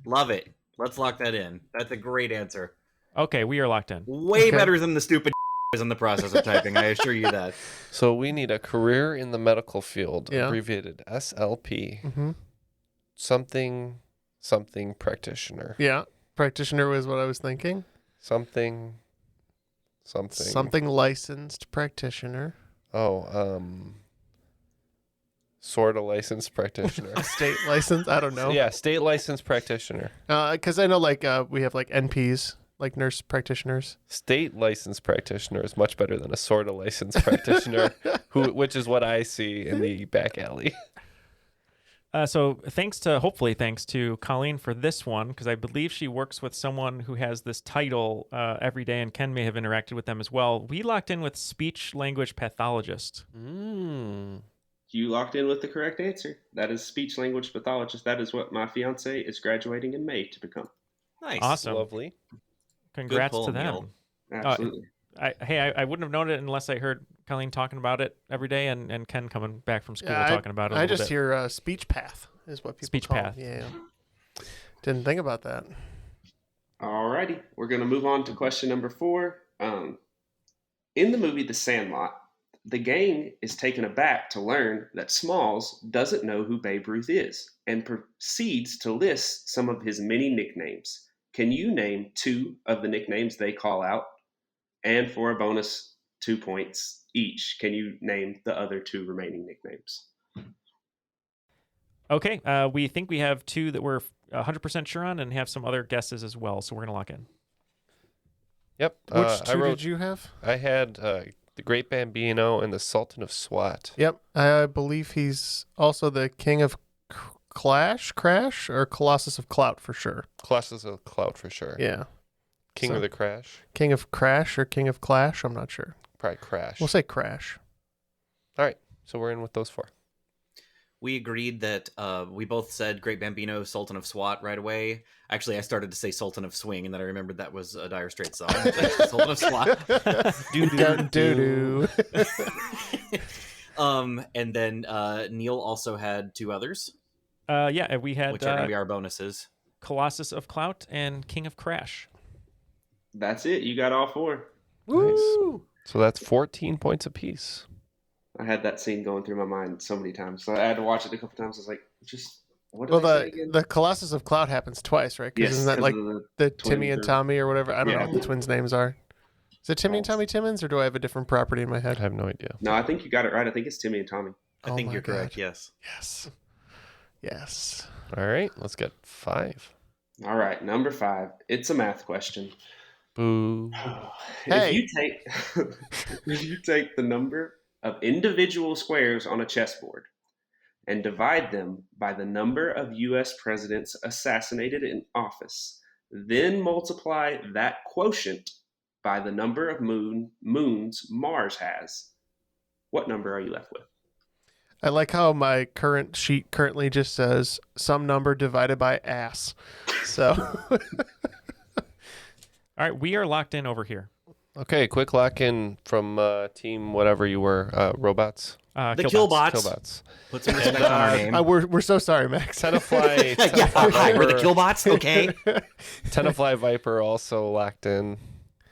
Love it. Let's lock that in. That's a great answer.
Okay, we are locked in.
Way better than the stupid is in the process of typing. I assure you that.
So we need a career in the medical field,
Yeah.
abbreviated SLP.
Mm-hmm.
Something practitioner.
Yeah. practitioner was what I was thinking.
Something.
Something licensed practitioner.
Oh, sort of licensed practitioner.
State license? I don't know.
Yeah, state licensed practitioner.
Because I know we have like NPs, like nurse practitioners.
State licensed practitioner is much better than a sort of licensed practitioner, which is what I see in the back alley.
So hopefully thanks to Colleen for this one, because I believe she works with someone who has this title every day, and Ken may have interacted with them as well. We locked in with speech language pathologist.
You locked in with the correct answer. That is speech language pathologist. That is what my fiance is graduating in May to become.
Nice.
Awesome.
Lovely.
Congrats
pull,
to them.
Neal.
Absolutely.
I wouldn't have known it unless I heard Colleen talking about it every day, and Ken coming back from school talking about it.
I just hear speech path is what people
speech
call
path.
it. Yeah. Didn't think about that.
Alrighty, we're going to move on to question number 4. In the movie The Sandlot, the gang is taken aback to learn that Smalls doesn't know who Babe Ruth is and proceeds to list some of his many nicknames. Can you name 2 of the nicknames they call out? And for a bonus 2 points each, can you name the other 2 remaining nicknames?
Okay, we think we have 2 that we're 100% sure on and have some other guesses as well, so we're going to lock in.
Yep.
Which 2 did you have?
I had the Great Bambino and the Sultan of Swat.
Yep. I believe he's also the King of Crash, or Colossus of Clout for sure.
Colossus of Clout for sure.
Yeah.
King of the Crash.
King of Crash or King of Clash? I'm not sure.
Probably Crash.
We'll say Crash.
All right. So we're in with those 4.
We agreed that we both said Great Bambino, Sultan of Swat right away. Actually, I started to say Sultan of Swing, and then I remembered that was a Dire Straits song. Sultan of Swat.
Doo-doo.
And then Neal also had 2 others.
Yeah, we had
which are going to be our bonuses.
Colossus of Clout and King of Crash.
That's it. You got all 4.
Woo!
Nice. So that's 14 points apiece.
I had that scene going through my mind so many times. So I had to watch it a couple times. I was like, what did
Well,
I say again?
the Colossus of Clout happens twice, right?
Yes,
Isn't that like the Timmy and
twins
Tommy or whatever? I don't know
Yeah.
what the twins' names are. Is it Timmy and Tommy Timmons, or do I have a different property in my head?
I have no idea.
No, I think you got it right. I think it's Timmy and Tommy.
I think you're correct, yes.
Yes.
All right. Let's get 5.
All right, number 5. It's a math question.
Boo.
Hey.
If you take the number of individual squares on a chessboard and divide them by the number of U.S. presidents assassinated in office, then multiply that quotient by the number of moons Mars has, what number are you left with?
I like how my current sheet currently just says some number divided by ass. So,
All right, we are locked in over here.
Okay, quick lock in from team whatever you were, robots.
The Killbots.
Killbots.
Put some respect on our name.
we're so sorry, Max.
Tenafly.
Yeah, hi, we're the Killbots. Okay.
Tenafly Viper also locked in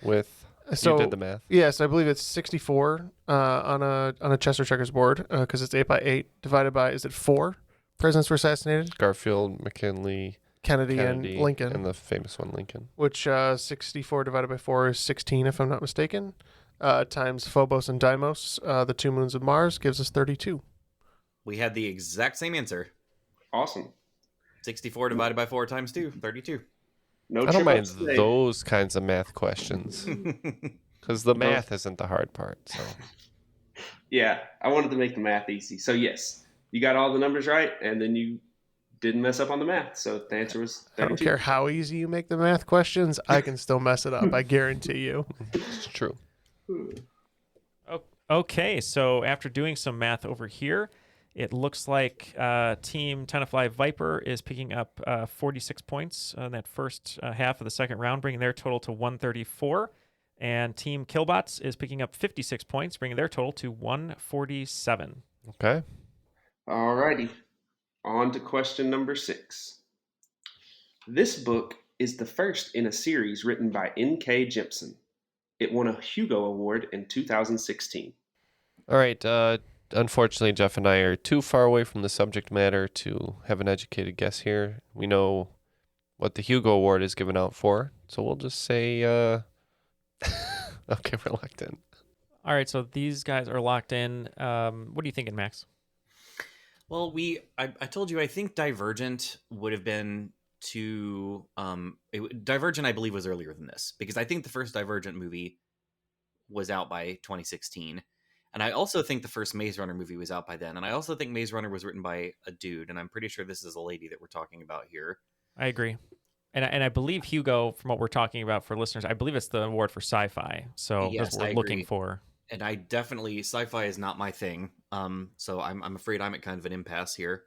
with.
So
you did the math.
Yes, I believe it's 64 on a chess or checkers board because it's 8 by 8 divided by, is it 4 presidents were assassinated?
Garfield, McKinley,
Kennedy and Lincoln.
And the famous one, Lincoln.
Which 64 divided by 4 is 16, if I'm not mistaken. Times Phobos and Deimos, the 2 moons of Mars, gives us 32.
We had the exact same answer.
Awesome.
64 divided by 4 times 2, 32.
No,
I don't mind
today.
those kinds of math questions because the math isn't the hard part. So
Yeah, I wanted to make the math easy. So yes, you got all the numbers right, and then you didn't mess up on the math. So the answer was 32.
I don't care how easy you make the math questions, I can still mess it up. I guarantee you.
it's true.
Okay, so after doing some math over here, it looks like Team Tenafly Viper is picking up 46 points on that first half of the second round, bringing their total to 134. And Team Killbots is picking up 56 points, bringing their total to 147.
Okay.
All righty. On to question number 6. This book is the first in a series written by N.K. Jemisin. It won a Hugo Award in 2016.
All right. Unfortunately, Jeff and I are too far away from the subject matter to have an educated guess here. We know what the Hugo Award is given out for. So we'll just say, okay, we're locked in.
All right, so these guys are locked in. What are you thinking, Max?
Well, I told you I think Divergent would have been Divergent, I believe, was earlier than this, because I think the first Divergent movie was out by 2016. And I also think the first Maze Runner movie was out by then. And I also think Maze Runner was written by a dude. And I'm pretty sure this is a lady that we're talking about here.
I agree. And I believe Hugo, from what we're talking about for listeners, I believe it's the award for sci-fi. So
Yes,
that's what we're looking for.
And I definitely, sci-fi is not my thing. So I'm afraid I'm at kind of an impasse here.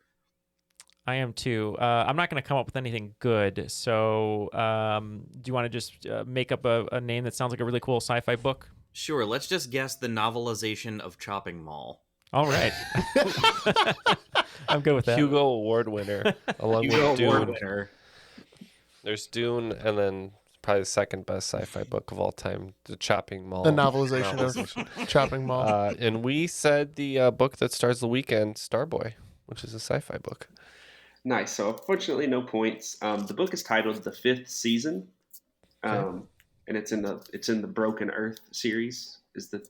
I am too. I'm not going to come up with anything good. So do you want to just make up a name that sounds like a really cool sci-fi book?
Sure. Let's just guess the novelization of Chopping Mall.
All right. I'm good with that.
Hugo Award winner, along
Hugo
with Dune.
Award winner.
There's Dune, and then probably the second best sci-fi book of all time, The Chopping Mall.
The novelization of Chopping Mall.
And we said the book that stars the Weekend, Starboy, which is a sci-fi book.
Nice. So unfortunately, no points. The book is titled The Fifth Season, and it's in the Broken Earth series. Is the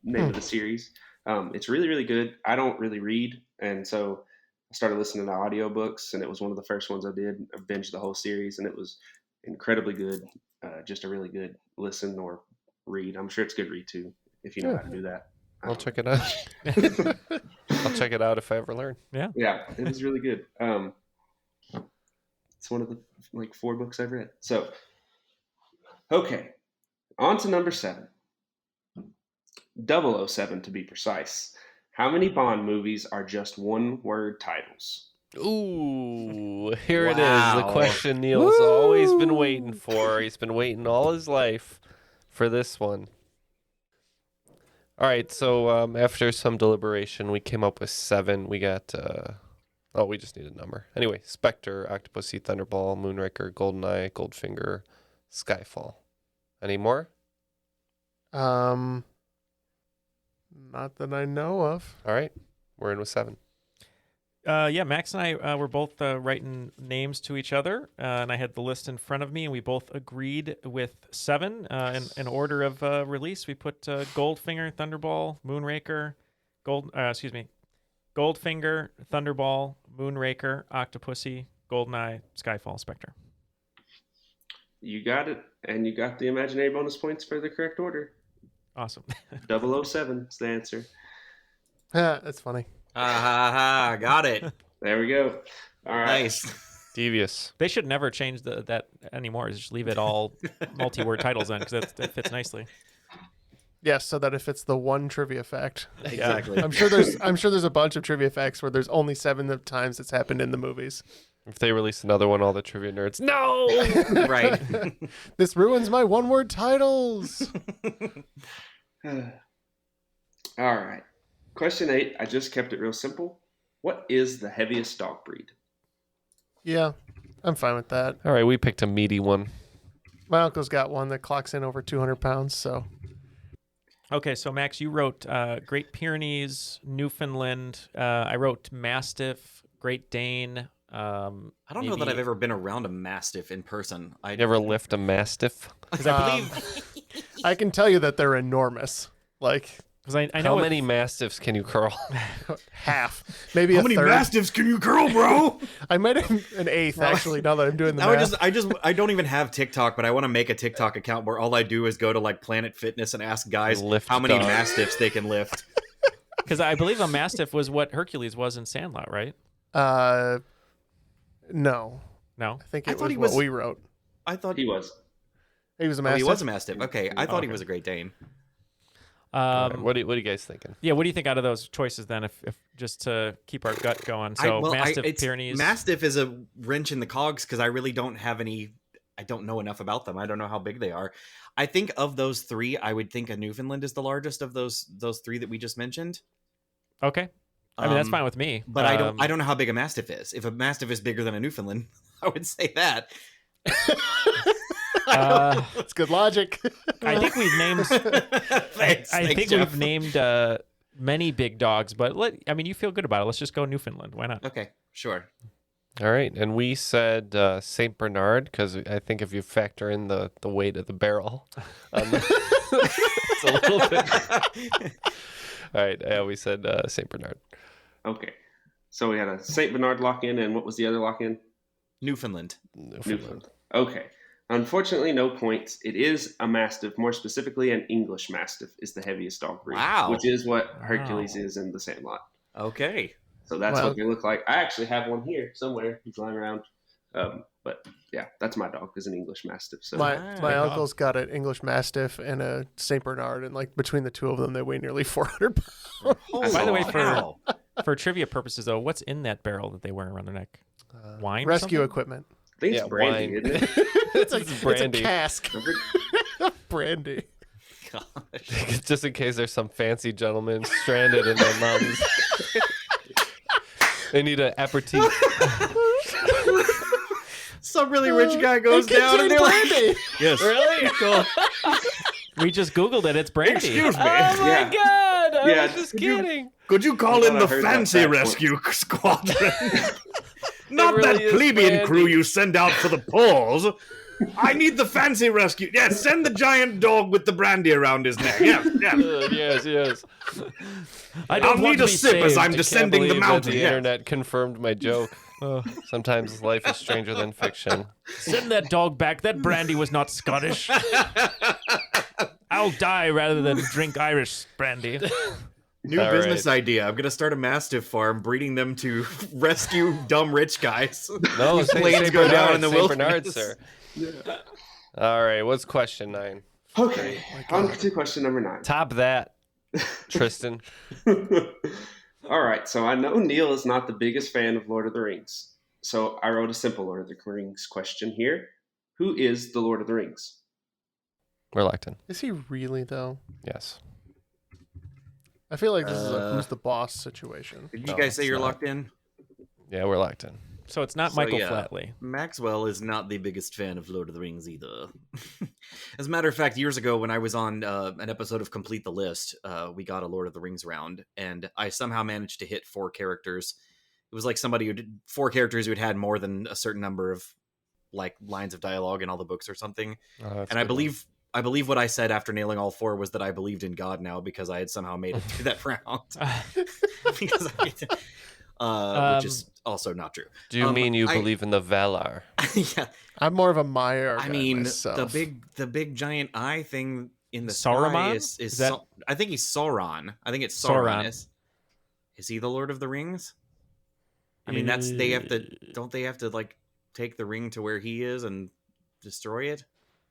name of the series. It's really, really good. I don't really read, and so I started listening to audiobooks, and it was one of the first ones I did. I binged the whole series, and it was incredibly good. Just a really good listen or read. I'm sure it's good read too, if you know how to do that.
I'll check it out. I'll check it out if I ever learn.
Yeah.
Yeah, it was really good. It's one of the 4 books I've read. So, okay, on to number 7. 007 to be precise. How many Bond movies are just one-word titles?
Ooh, here it is. The question Neal's always been waiting for. He's been waiting all his life for this one. All right, so after some deliberation, we came up with 7. We got, we just need a number. Anyway, Spectre, Octopussy, Thunderball, Moonraker, Goldeneye, Goldfinger, Skyfall. Any more?
Not that I know of.
All right, we're in with 7.
Yeah, Max and I were both writing names to each other, and I had the list in front of me, and we both agreed with 7 in order of release. We put Goldfinger, Thunderball, Moonraker, Goldfinger, Thunderball, Moonraker, Octopussy, Goldeneye, Skyfall, Spectre.
You got it, and you got the imaginary bonus points for the correct order.
Awesome.
007 is the answer.
That's funny.
Got it.
There we go. All right.
Nice.
Devious.
They should never change that anymore. Just leave it all multi-word titles in, because that fits nicely.
Yes, so that if it's the one trivia fact.
Exactly.
I'm sure there's a bunch of trivia facts where there's only 7 times it's happened in the movies.
If they release another one, all the trivia nerds, no!
Right.
This ruins my one-word titles.
All right. Question 8. I just kept it real simple. What is the heaviest dog breed?
Yeah, I'm fine with that.
All right, we picked a meaty one.
My uncle's got one that clocks in over 200 pounds, so.
Okay, so Max, you wrote Great Pyrenees, Newfoundland. I wrote Mastiff, Great Dane.
I don't know that I've ever been around a Mastiff in person.
You ever lift a Mastiff?
Because I believe
I can tell you that they're enormous.
Because I know
how many Mastiffs can you curl?
Half, maybe
How
a
many
third.
Mastiffs can you curl, bro?
I might have an eighth actually. Now that I'm doing the math.
I don't even have TikTok, but I want to make a TikTok account where all I do is go to Planet Fitness and ask guys how many Mastiffs they can lift.
Because I believe a Mastiff was what Hercules was in Sandlot, right?
No.
No?
I think it was what we wrote.
I thought
he was.
He was a Mastiff.
He was a Mastiff. Okay, I thought he was a Great Dane.
What are you guys thinking?
Yeah, what do you think out of those choices then? If just to keep our gut going, so Mastiff, Pyrenees.
Mastiff is a wrench in the cogs because I really don't have any. I don't know enough about them. I don't know how big they are. I think of those 3, I would think a Newfoundland is the largest of those 3 that we just mentioned.
Okay, I mean that's fine with me.
But I don't know how big a Mastiff is. If a Mastiff is bigger than a Newfoundland, I would say that.
That's good logic.
I think we've named.
Thanks,
we've named many big dogs, but you feel good about it. Let's just go Newfoundland. Why not?
Okay, sure.
All right, and we said Saint Bernard because I think if you factor in the weight of the barrel, it's a little bit. All right, yeah, we said Saint Bernard.
Okay, so we had a Saint Bernard lock-in, and what was the other lock-in?
Newfoundland.
Okay. Unfortunately, no points. It is a Mastiff, more specifically an English Mastiff is the heaviest dog breed.
Wow.
Which is what Hercules is in the Sandlot.
Okay.
So that's what they look like. I actually have one here somewhere. He's lying around. But yeah, that's my dog, is an English Mastiff. So
my uncle's got an English Mastiff and a Saint Bernard, and like between the two of them, they weigh nearly 400 pounds.
By the way, for trivia purposes, though, what's in that barrel that they wear around their neck? Wine?
Rescue
or
equipment.
I think it's brandy,
wine.
isn't it?
It's
brandy.
a cask. brandy.
Gosh.
Just in case there's some fancy gentleman stranded in the mountains. They need an aperitif.
Some really rich guy goes down and they're
brandy.
like, yes.
Really? Cool. We just Googled it. It's brandy.
Excuse me.
Oh my God! I was just
Could you-
kidding.
Could you call
I
in the
heard that
fancy
backwards.
rescue squadron? Not
really
that
is
plebeian
brandy.
crew you send out for the polls. I need the fancy rescue. Yes, send the giant dog with the brandy around his neck. Yes, yes.
Yes.
I'll need a sip as I'm
I
descending
can't
the
believe that
mountain.
The
Yeah.
internet confirmed my joke. Sometimes life is stranger than fiction.
Send that dog back. That brandy was not Scottish. I'll die rather than drink Irish brandy.
New
All
business
right.
idea. I'm going to start a Mastiff farm, breeding them to rescue dumb rich guys.
No,
These planes go down in the
Saint
wilderness.
Bernard, sir. All right, what's question 9?
Okay, on to question number 9.
Top that, Tristan.
All right, so I know Neal is not the biggest fan of Lord of the Rings. So I wrote a simple Lord of the Rings question here. Who is the Lord of the Rings?
We're locked in.
Is he really though?
Yes.
I feel like this is a who's the boss situation.
Did you guys say
it's
you're
not.
locked in?
Yeah, we're locked in.
So it's not
So,
Michael
yeah.
Flatley.
Maxwell is not the biggest fan of Lord of the Rings either. As a matter of fact, years ago when I was on an episode of Complete the List, we got a Lord of the Rings round, and I somehow managed to hit 4 characters. It was like somebody who did 4 characters who had had more than a certain number of like lines of dialogue in all the books or something. And I believe what I said after nailing all 4 was that I believed in God now because I had somehow made it through that round. Because which is also not true.
Do you mean you believe in the Valar?
Yeah.
I'm more of a Meyer.
I mean,
myself.
the big giant eye thing in the
Saruman?
sky is
that...
I think he's Sauron. I think it's
Sauron.
Sauron. Is he the Lord of the Rings? I mean, don't they have to like take the ring to where he is and destroy it?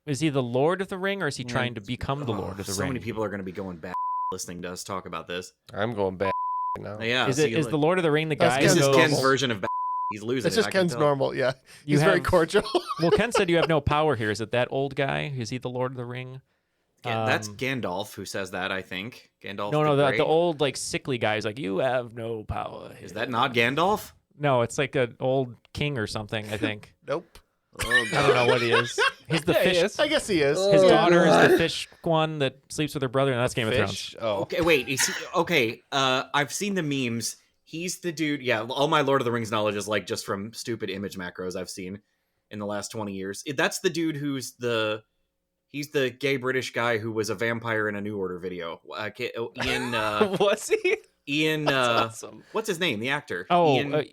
Is he the Lord of the Ring, or is he trying to become the Lord of the
so
Ring?
many people are going to be going back listening to us talk about this.
I'm going back now.
Yeah.
Is the Lord of the Ring the guy?
This
who
is
goes...
Ken's version of he's losing.
It's just
I can
Ken's
tell.
normal. Yeah,
You
he's very
have-
cordial.
Well, Ken said you have no power here. Is it that old guy? Is he the Lord of the Ring?
That's Gandalf who says that. I think Gandalf.
No,
Grey.
the old like sickly guy is like, you have no power.
Is that not Gandalf?
No, it's like an old king or something. I think.
Nope.
I don't know what he is. He's the fish.
I guess he is.
His daughter is the fish one that sleeps with her brother, and that's Game of
Fish?
Thrones.
Oh.
Okay, wait. Okay, I've seen the memes. He's the dude. Yeah, all my Lord of the Rings knowledge is like just from stupid image macros I've seen in the last 20 years. That's the dude who's he's the gay British guy who was a vampire in a New Order video. Ian.
Was he?
Ian.
That's awesome.
What's his name? The actor.
Oh,
Ian,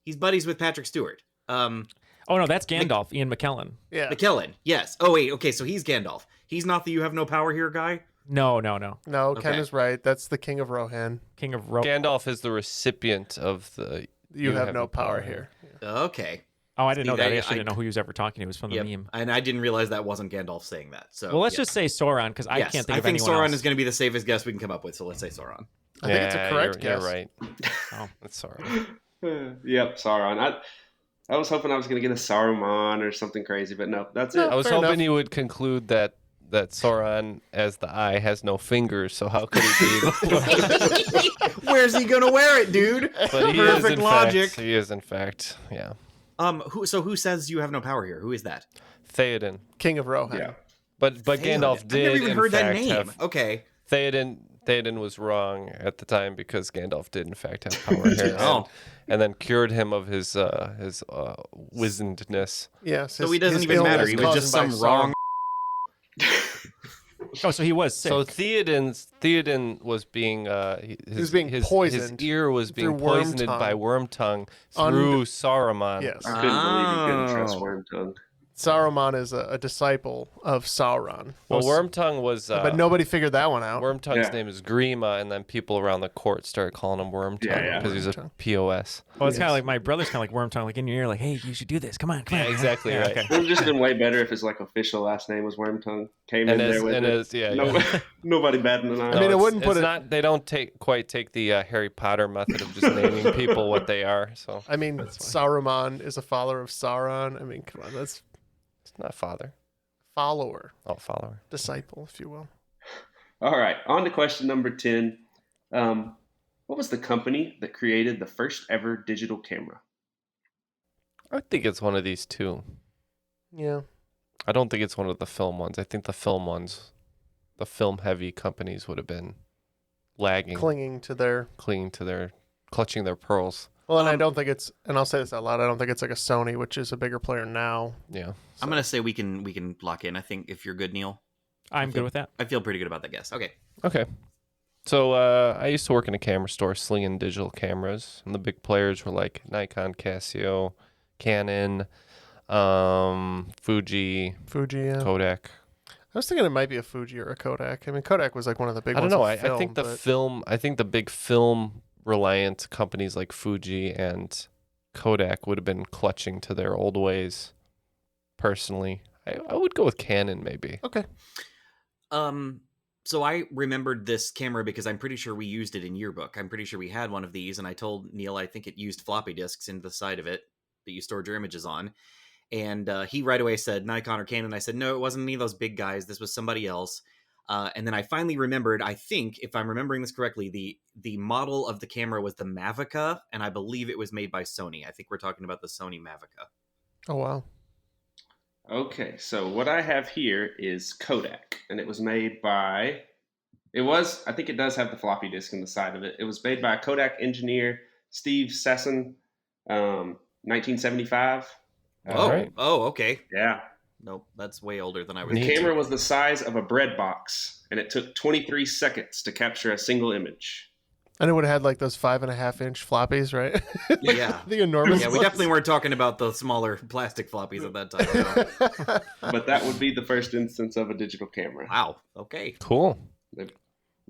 he's buddies with Patrick Stewart.
Oh no, that's Gandalf, Ian McKellen.
Yeah.
McKellen. Yes. Oh wait. Okay, so he's Gandalf. He's not the "you have no power here" guy.
No.
No, Ken
Okay.
is right. That's the King of Rohan.
King of Rohan.
Gandalf is the recipient of the
You have no power here.
Okay.
Oh, I didn't know
See,
that. I
I-
actually didn't know who he was ever talking to. It was from the
Yep.
meme.
And I didn't realize that wasn't Gandalf saying that. So
Well, let's
yeah.
just say Sauron, because I
Yes,
can't think
I
of
think
anyone
Sauron
else.
is going to be the safest guess we can come up with. So let's say Sauron.
I think it's a correct
you're
guess.
right.
Oh.
That's Sauron.
Yep, Sauron. I was hoping I was going to get a Saruman or something crazy, but no, that's it.
I was
fair
hoping
enough.
you would conclude that Sauron, as the eye, has no fingers. So how could he be?
Where's he going to wear it, dude?
But he
Perfect
is in
logic.
Fact, he is in fact. Yeah.
Who says you have no power here? Who is that?
Theoden.
King of Rohan.
Yeah.
But Gandalf
I've
did
never even
in
heard that
fact
name.
have
Okay.
Theoden Theoden was wrong at the time because Gandalf did in fact have power here,
Oh.
and then cured him of his wizenedness.
Yeah,
So he doesn't even matter. He was just some wrong.
Oh, so he was sick.
So Theoden was being
he was being poisoned.
His ear was being
through
poisoned by Wormtongue through Saruman.
Yes.
I couldn't believe you couldn't trust Wormtongue.
Saruman is a disciple of Sauron.
Well, Wormtongue was...
but nobody figured that one out.
Wormtongue's name is Grima, and then people around the court started calling him Wormtongue because he's a POS.
Well, it's kind of like my brother's kind of like Wormtongue, like in your ear, like, hey, you should do this. Come on.
Yeah, exactly right.
Okay.
It would have just been way better if his official last name was Wormtongue. Came
And
in there with it. Nobody batting an eye.
I mean, it wouldn't put it...
Not, they don't quite take the Harry Potter method of just naming people what they are. So
I mean, Saruman is a follower of Sauron. I mean, come on, that's...
It's not father.
Follower.
Oh, follower.
Disciple, if you will.
All right, on to question number 10. What was the company that created the first ever digital camera?
I think it's one of these two.
Yeah.
I don't think it's one of the film ones. I think the film ones, the film-heavy companies would have been lagging.
Clutching to their
pearls.
Well, and I don't think it's, and I'll say this out loud, I don't think it's like a Sony, which is a bigger player now.
Yeah.
So.
I'm going to say we can lock in. I think if you're good, Neal.
I'm good with that.
I feel pretty good about that guess. Okay.
So I used to work in a camera store slinging digital cameras, and the big players were like Nikon, Casio, Canon, Fuji,
yeah.
Kodak.
I was thinking it might be a Fuji or a Kodak. I mean, Kodak was like one of the big ones.
I don't know.
I
think the big film reliant companies like Fuji and Kodak would have been clutching to their old ways. Personally, I would go with Canon maybe.
Okay.
So I remembered this camera because I'm pretty sure we used it in yearbook. I'm pretty sure we had one of these, and I told Neal I think it used floppy disks in the side of it that you stored your images on. And he right away said Nikon or Canon. I said, no, it wasn't any of those big guys. This was somebody else. And then I finally remembered, I think, if I'm remembering this correctly, the model of the camera was the Mavica, and I believe it was made by Sony. I think we're talking about the Sony Mavica.
Oh, wow.
Okay, so what I have here is Kodak, and it was made by... I think it does have the floppy disk in the side of it. It was made by Kodak engineer Steve Sesson, 1975.
Oh, okay.
Yeah.
Nope, that's way older than I was.
The camera was the size of a bread box, and it took 23 seconds to capture a single image.
And it would have had like those 5.5-inch floppies, right? Like,
yeah.
The enormous
Yeah, we definitely weren't talking about the smaller plastic floppies at that time. No.
But that would be the first instance of a digital camera.
Wow. Okay.
Cool.
They've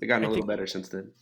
gotten a little better since then.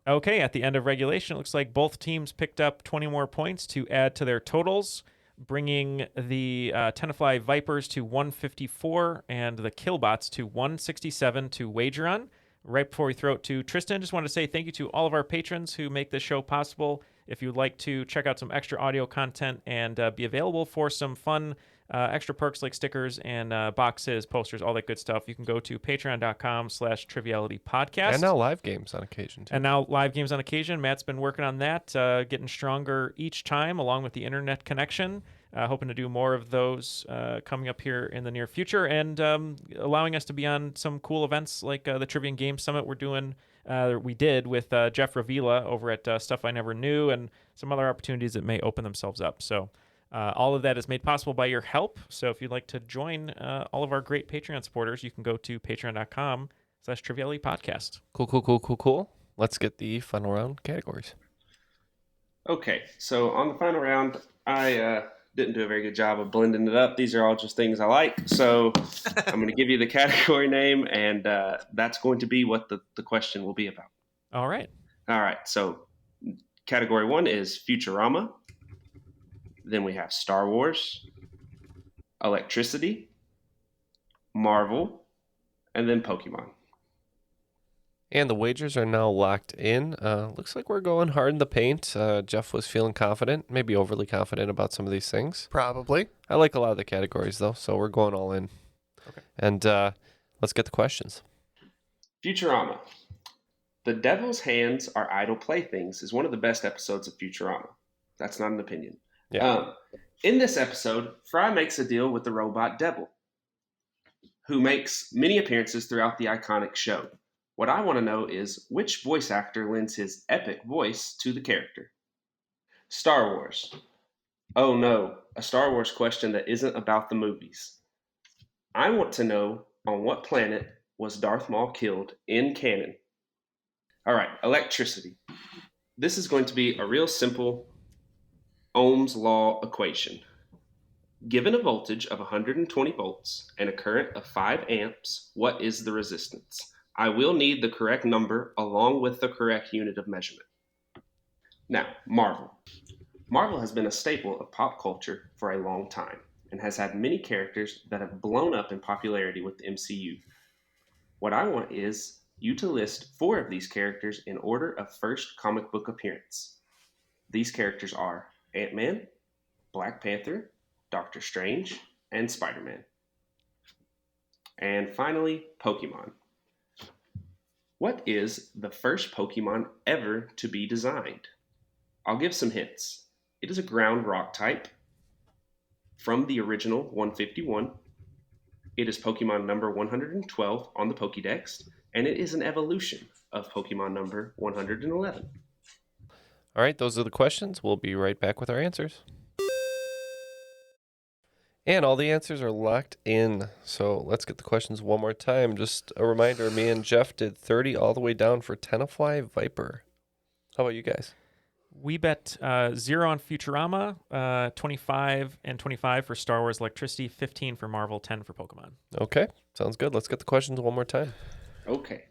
Okay, at the end of regulation, it looks like both teams picked up 20 more points to add to their totals, bringing the Tenafly Vipers to 154 and the Killbots to 167 to wager on. Right before we throw it to Tristan, just want to say thank you to all of our patrons who make this show possible. If you'd like to check out some extra audio content and be available for some fun extra perks like stickers and boxes, posters, all that good stuff, you can go to patreon.com/trivialitypodcast.
And now live games on occasion, too.
Matt's been working on that, getting stronger each time, along with the internet connection. Hoping to do more of those coming up here in the near future, and allowing us to be on some cool events like the Trivia and Game Summit we did with Jeff Ravila over at Stuff I Never Knew, and some other opportunities that may open themselves up. So all of that is made possible by your help. So if you'd like to join all of our great Patreon supporters, you can go to patreon.com/trivialitypodcast.
Cool. Let's get the final round categories.
Okay, so on the final round, I didn't do a very good job of blending it up. These are all just things I like. So I'm going to give you the category name, and that's going to be what the question will be about.
All right.
So category 1 is Futurama. Then we have Star Wars, electricity, Marvel, and then Pokemon.
And the wagers are now locked in. Looks like we're going hard in the paint. Jeff was feeling confident, maybe overly confident about some of these things.
Probably.
I like a lot of the categories, though, so we're going all in.
Okay.
And let's get the questions.
Futurama. The Devil's Hands Are Idle Playthings is one of the best episodes of Futurama. That's not an opinion.
Yeah.
In this episode, Fry makes a deal with the robot Devil, who makes many appearances throughout the iconic show. What I want to know is which voice actor lends his epic voice to the character? Star Wars. Oh no, a Star Wars question that isn't about the movies. I want to know on what planet was Darth Maul killed in canon? All right, electricity. This is going to be a real simple Ohm's law equation. Given a voltage of 120 volts and a current of 5 amps, what is the resistance? I will need the correct number along with the correct unit of measurement. Now, Marvel. Marvel has been a staple of pop culture for a long time and has had many characters that have blown up in popularity with the MCU. What I want is you to list 4 of these characters in order of first comic book appearance. These characters are Ant-Man, Black Panther, Doctor Strange, and Spider-Man. And finally, Pokemon. What is the first Pokemon ever to be designed? I'll give some hints. It is a ground rock type from the original 151. It is Pokemon number 112 on the Pokédex, and it is an evolution of Pokemon number 111.
All right, those are the questions. We'll be right back with our answers. And all the answers are locked in. So let's get the questions one more time. Just a reminder, me and Jeff did 30 all the way down for Tenafly Viper. How about you guys?
We bet 0 on Futurama, 25 and 25 for Star Wars Electricity, 15 for Marvel, 10 for Pokemon.
Okay, sounds good. Let's get the questions one more time.
Okay.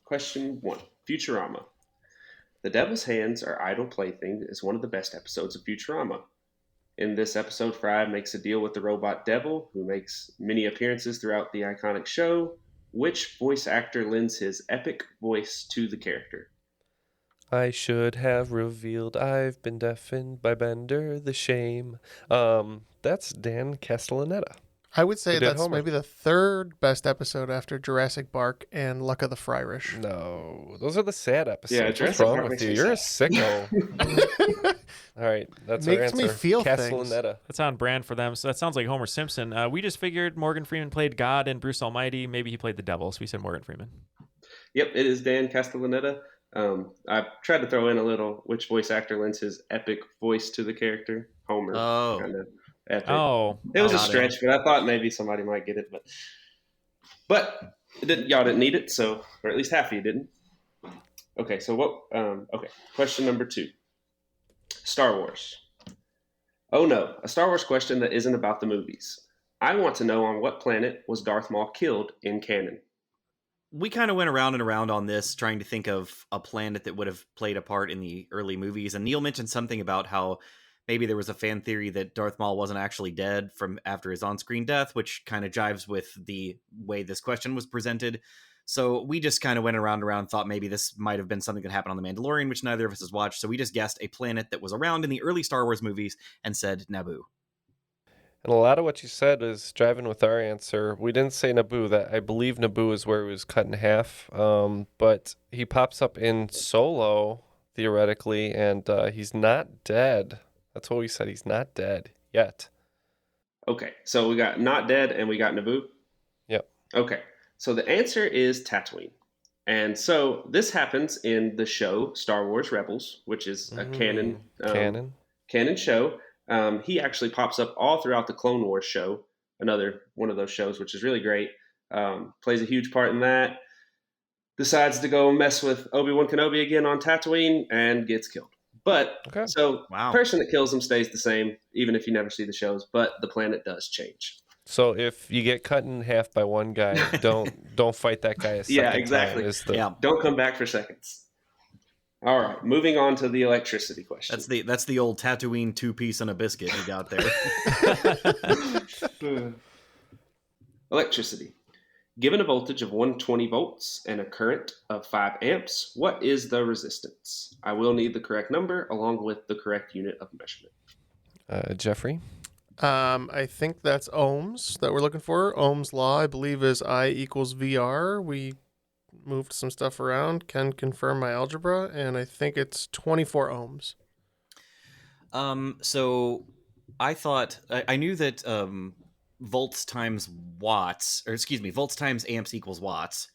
Question 1. Futurama. The Devil's Hands Are Idle Plaything is one of the best episodes of Futurama. In this episode, Fry makes a deal with the robot Devil, who makes many appearances throughout the iconic show. Which voice actor lends his epic voice to the character?
I should have revealed I've been deafened by Bender, the shame. That's Dan Castellaneta.
I would say
Who did
that's
Homer?
maybe the third best episode after Jurassic Park and Luck of the Fryrish.
No, those are the sad episodes.
Yeah,
What's
Jurassic
wrong
Park
with
makes
you?
me
You're a
sad.
sicko. All right, that's our
Makes
answer.
me feel
Castellaneta.
That's on brand for them. So that sounds like Homer Simpson. We just figured Morgan Freeman played God and Bruce Almighty. Maybe he played the devil, so we said Morgan Freeman.
Yep, it is Dan Castellaneta. I tried to throw in a little which voice actor lends his epic voice to the character. Homer.
Oh.
Kind of epic.
Oh.
It was a
Got it.
stretch, but I thought maybe somebody might get it. But y'all didn't need it, so, or at least half of you didn't. Okay, so okay, question number 2. Star Wars. Oh no, a Star Wars question that isn't about the movies. I want to know on what planet was Darth Maul killed in canon?
We kind of went around and around on this, trying to think of a planet that would have played a part in the early movies. And Neal mentioned something about how maybe there was a fan theory that Darth Maul wasn't actually dead from after his on-screen death, which kind of jives with the way this question was presented. So we just kind of went around and around, thought maybe this might have been something that happened on The Mandalorian, which neither of us has watched. So we just guessed a planet that was around in the early Star Wars movies and said Naboo.
And a lot of what you said is driving with our answer. We didn't say Naboo. That I believe Naboo is where he was cut in half. But he pops up in Solo, theoretically, and he's not dead. That's what we said. He's not dead yet.
Okay, so we got not dead and we got Naboo?
Yep.
Okay, so the answer is Tatooine. And so this happens in the show Star Wars Rebels, which is a canon show. He actually pops up all throughout the Clone Wars show, another one of those shows, which is really great. Plays a huge part in that. Decides to go mess with Obi-Wan Kenobi again on Tatooine and gets killed. But the person that kills him stays the same, even if you never see the shows. But the planet does change.
So if you get cut in half by one guy, don't fight that guy a second
Yeah, exactly.
time.
Don't come back for seconds. All right, moving on to the electricity question.
That's the old Tatooine 2-piece and a biscuit you got there.
Electricity. Given a voltage of 120 volts and a current of 5 amps, what is the resistance? I will need the correct number along with the correct unit of measurement.
Jeffrey?
I think that's ohms that we're looking for. Ohm's law, I believe, is I equals VR. We moved some stuff around. Can confirm my algebra, and I think it's 24 ohms.
So I thought I knew that volts times amps equals watts.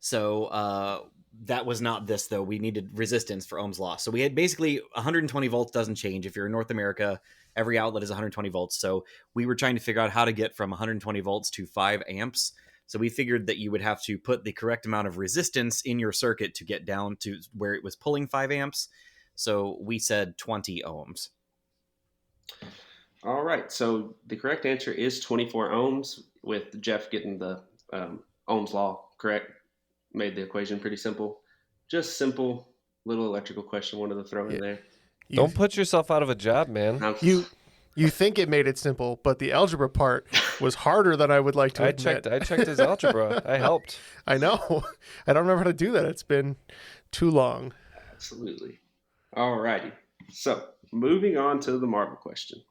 So that was not this, though. We needed resistance for Ohm's law. So we had basically 120 volts doesn't change. If you're in North America, every outlet is 120 volts. So we were trying to figure out how to get from 120 volts to 5 amps. So we figured that you would have to put the correct amount of resistance in your circuit to get down to where it was pulling 5 amps. So we said 20 ohms.
All right. So the correct answer is 24 ohms, with Jeff getting the Ohm's law correct. Made the equation pretty simple. Just simple little electrical question wanted to throw in there.
Don't put yourself out of a job, man.
You think it made it simple, but the algebra part was harder than I would like to admit.
I checked his algebra. I helped.
I know. I don't remember how to do that. It's been too long.
Absolutely. All righty. So moving on to the Marvel question.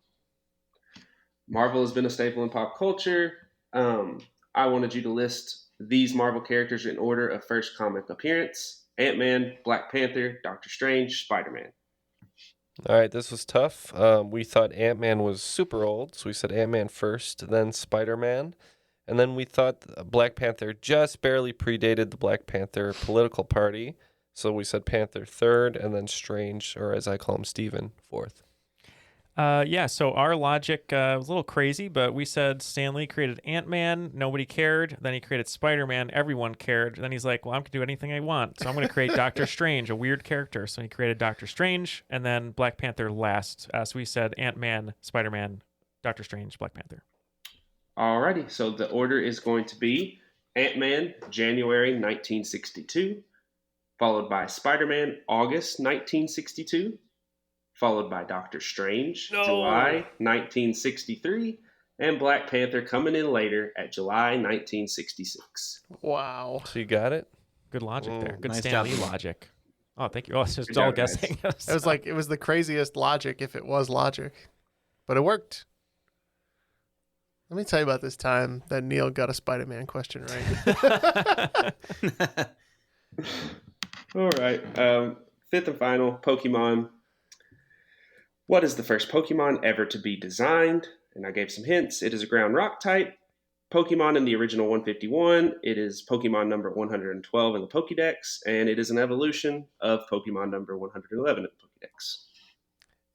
Marvel has been a staple in pop culture. I wanted you to list these Marvel characters in order of first comic appearance: Ant-Man, Black Panther, Doctor Strange, Spider-Man.
All right, this was tough. We thought Ant-Man was super old, so we said Ant-Man first, then Spider-Man. And then we thought Black Panther just barely predated the Black Panther political party, so we said Panther third, and then Strange, or as I call him, Steven, fourth.
So our logic was a little crazy, but we said Stan Lee created Ant-Man, nobody cared. Then he created Spider-Man, everyone cared. Then he's like, well, I'm going to do anything I want, so I'm going to create Doctor Strange, a weird character. So he created Doctor Strange, and then Black Panther last. So we said Ant-Man, Spider-Man, Doctor Strange, Black Panther.
Alrighty, so the order is going to be Ant-Man, January 1962, followed by Spider-Man, August 1962, followed by Doctor Strange, July 1963, and Black Panther coming in later at July 1966.
Wow.
So you got it?
Good logic there. Good
Nice
Stan Lee
job.
logic. Oh, thank you. Oh, it's just
Good
all
job, guys.
guessing.
It was the craziest logic if it was logic, but it worked. Let me tell you about this time that Neal got a Spider-Man question right.
All right. Fifth and final, Pokemon. What is the first Pokemon ever to be designed? And I gave some hints. It is a ground rock type Pokemon in the original 151. It is Pokemon number 112 in the Pokédex, and it is an evolution of Pokemon number 111 in the Pokédex.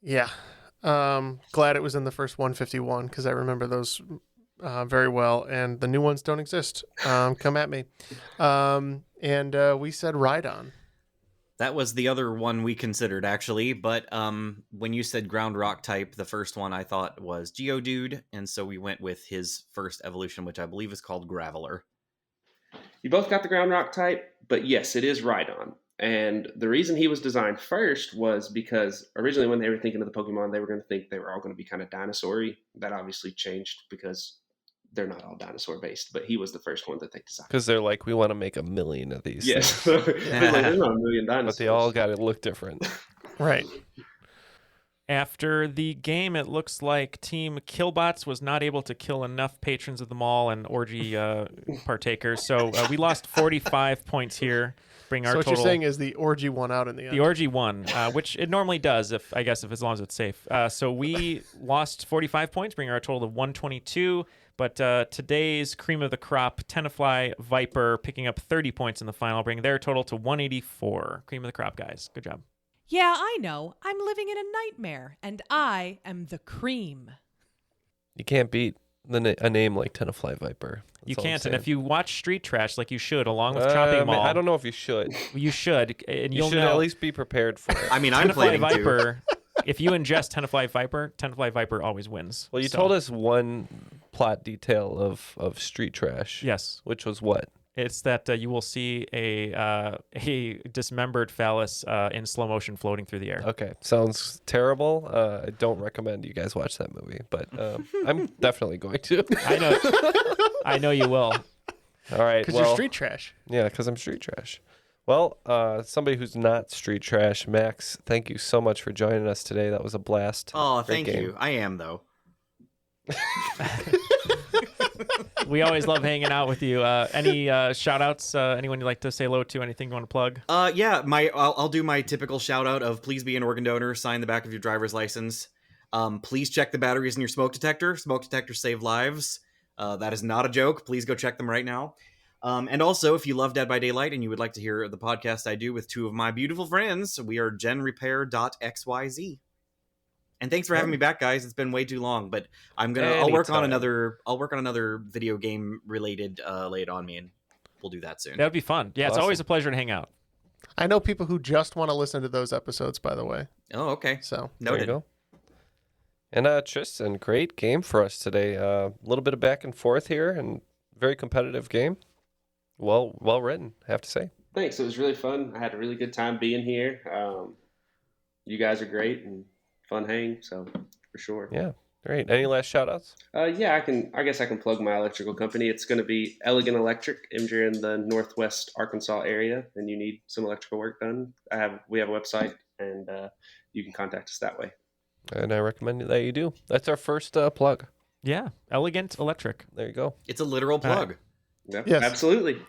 Yeah. Glad it was in the first 151 because I remember those very well, and the new ones don't exist. Come at me. And we said Rhydon.
That was the other one we considered, actually. But when you said ground rock type, the first one I thought was Geodude. And so we went with his first evolution, which I believe is called Graveler.
You both got the ground rock type, but yes, it is Rhydon. And the reason he was designed first was because originally when they were thinking of the Pokemon, they were going to think they were all going to be kind of dinosaur-y. That obviously changed because they're not all dinosaur based, but he was the first one that they designed.
Because they're like, we want to make 1 million of these.
Yes. There's not 1 million dinosaurs.
But they all got to look different.
Right.
After the game, it looks like Team Killbots was not able to kill enough patrons of the mall and orgy partakers. So we lost 45 points here. Bring our
So what
total.
you're saying is the orgy won out in the end.
The orgy won, which it normally does, if as long as it's safe. So we lost 45 points, bringing our total to 122. But today's cream of the crop, Tenafly Viper, picking up 30 points in the final, bringing their total to 184. Cream of the crop, guys. Good job.
Yeah, I know. I'm living in a nightmare, and I am the cream.
You can't beat a name like Tenafly Viper.
You can't, and if you watch Street Trash like you should, along with Chopping Mall,
I don't know if you should.
You should, and
You
you'll
should
know.
at least be prepared for it.
I mean, I'm planning
Viper,
to.
If you ingest Tenafly Viper always wins.
Well, you told us one plot detail of Street Trash.
Yes.
Which was what?
It's that you will see a dismembered phallus in slow motion floating through the air.
Okay, sounds terrible. I don't recommend you guys watch that movie, but I'm definitely going to.
I know you will.
All right,
Because you're Street Trash.
Yeah, because I'm Street Trash. Well, somebody who's not Street Trash, Max, thank you so much for joining us today. That was a blast.
Oh,
Great
thank
game.
you. I am, though.
We always love hanging out with you. Any shout outs? Anyone you'd like to say hello to? Anything you want to plug?
Yeah, I'll do my typical shout out of please be an organ donor, sign the back of your driver's license. Please check the batteries in your smoke detector. Smoke detectors save lives. That is not a joke. Please go check them right now. And also, if you love Dead by Daylight and you would like to hear the podcast I do with two of my beautiful friends, we are genrepair.xyz. And thanks for having me back, guys. It's been way too long, but I'll work on another video game related Lay It On Me, and we'll do that soon.
That would be fun. Yeah, It's always a pleasure to hang out.
I know people who just want to listen to those episodes, by the way.
Oh, okay.
So
noted.
There you go. And Tristan, great game for us today. A little bit of back and forth here, and very competitive game. Well written, I have to say.
Thanks. It was really fun. I had a really good time being here. You guys are great and fun hang, so for sure.
Yeah, great. Any last shout outs?
Yeah, I guess I can plug my electrical company. It's going to be Elegant Electric. If you're in the Northwest Arkansas area and you need some electrical work done, we have a website, and you can contact us that way.
And I recommend that you do. That's our first plug.
Yeah, Elegant Electric.
There you go.
It's a literal plug.
Yep,
yes.
Absolutely.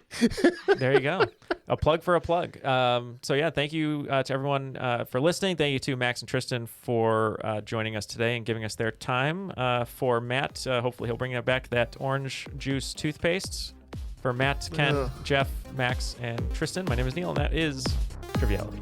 There you go. A plug for a plug. So yeah, thank you to everyone for listening. Thank you to Max and Tristan for joining us today and giving us their time. For Matt, hopefully he'll bring back that orange juice toothpaste. For Matt, Ken, Jeff, Max, and Tristan, my name is Neal, and that is Triviality.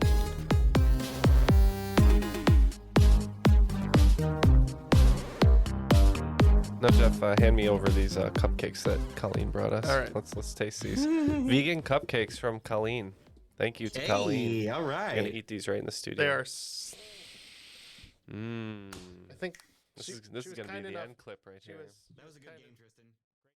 Now, Jeff, hand me over these cupcakes that Colleen brought us.
All right.
Let's taste these. Vegan cupcakes from Colleen. Thank you to Colleen.
All right.
I'm going to eat these right in the studio.
They are.
I
think
this is going to be the end clip right here.
That was a good game, Tristan.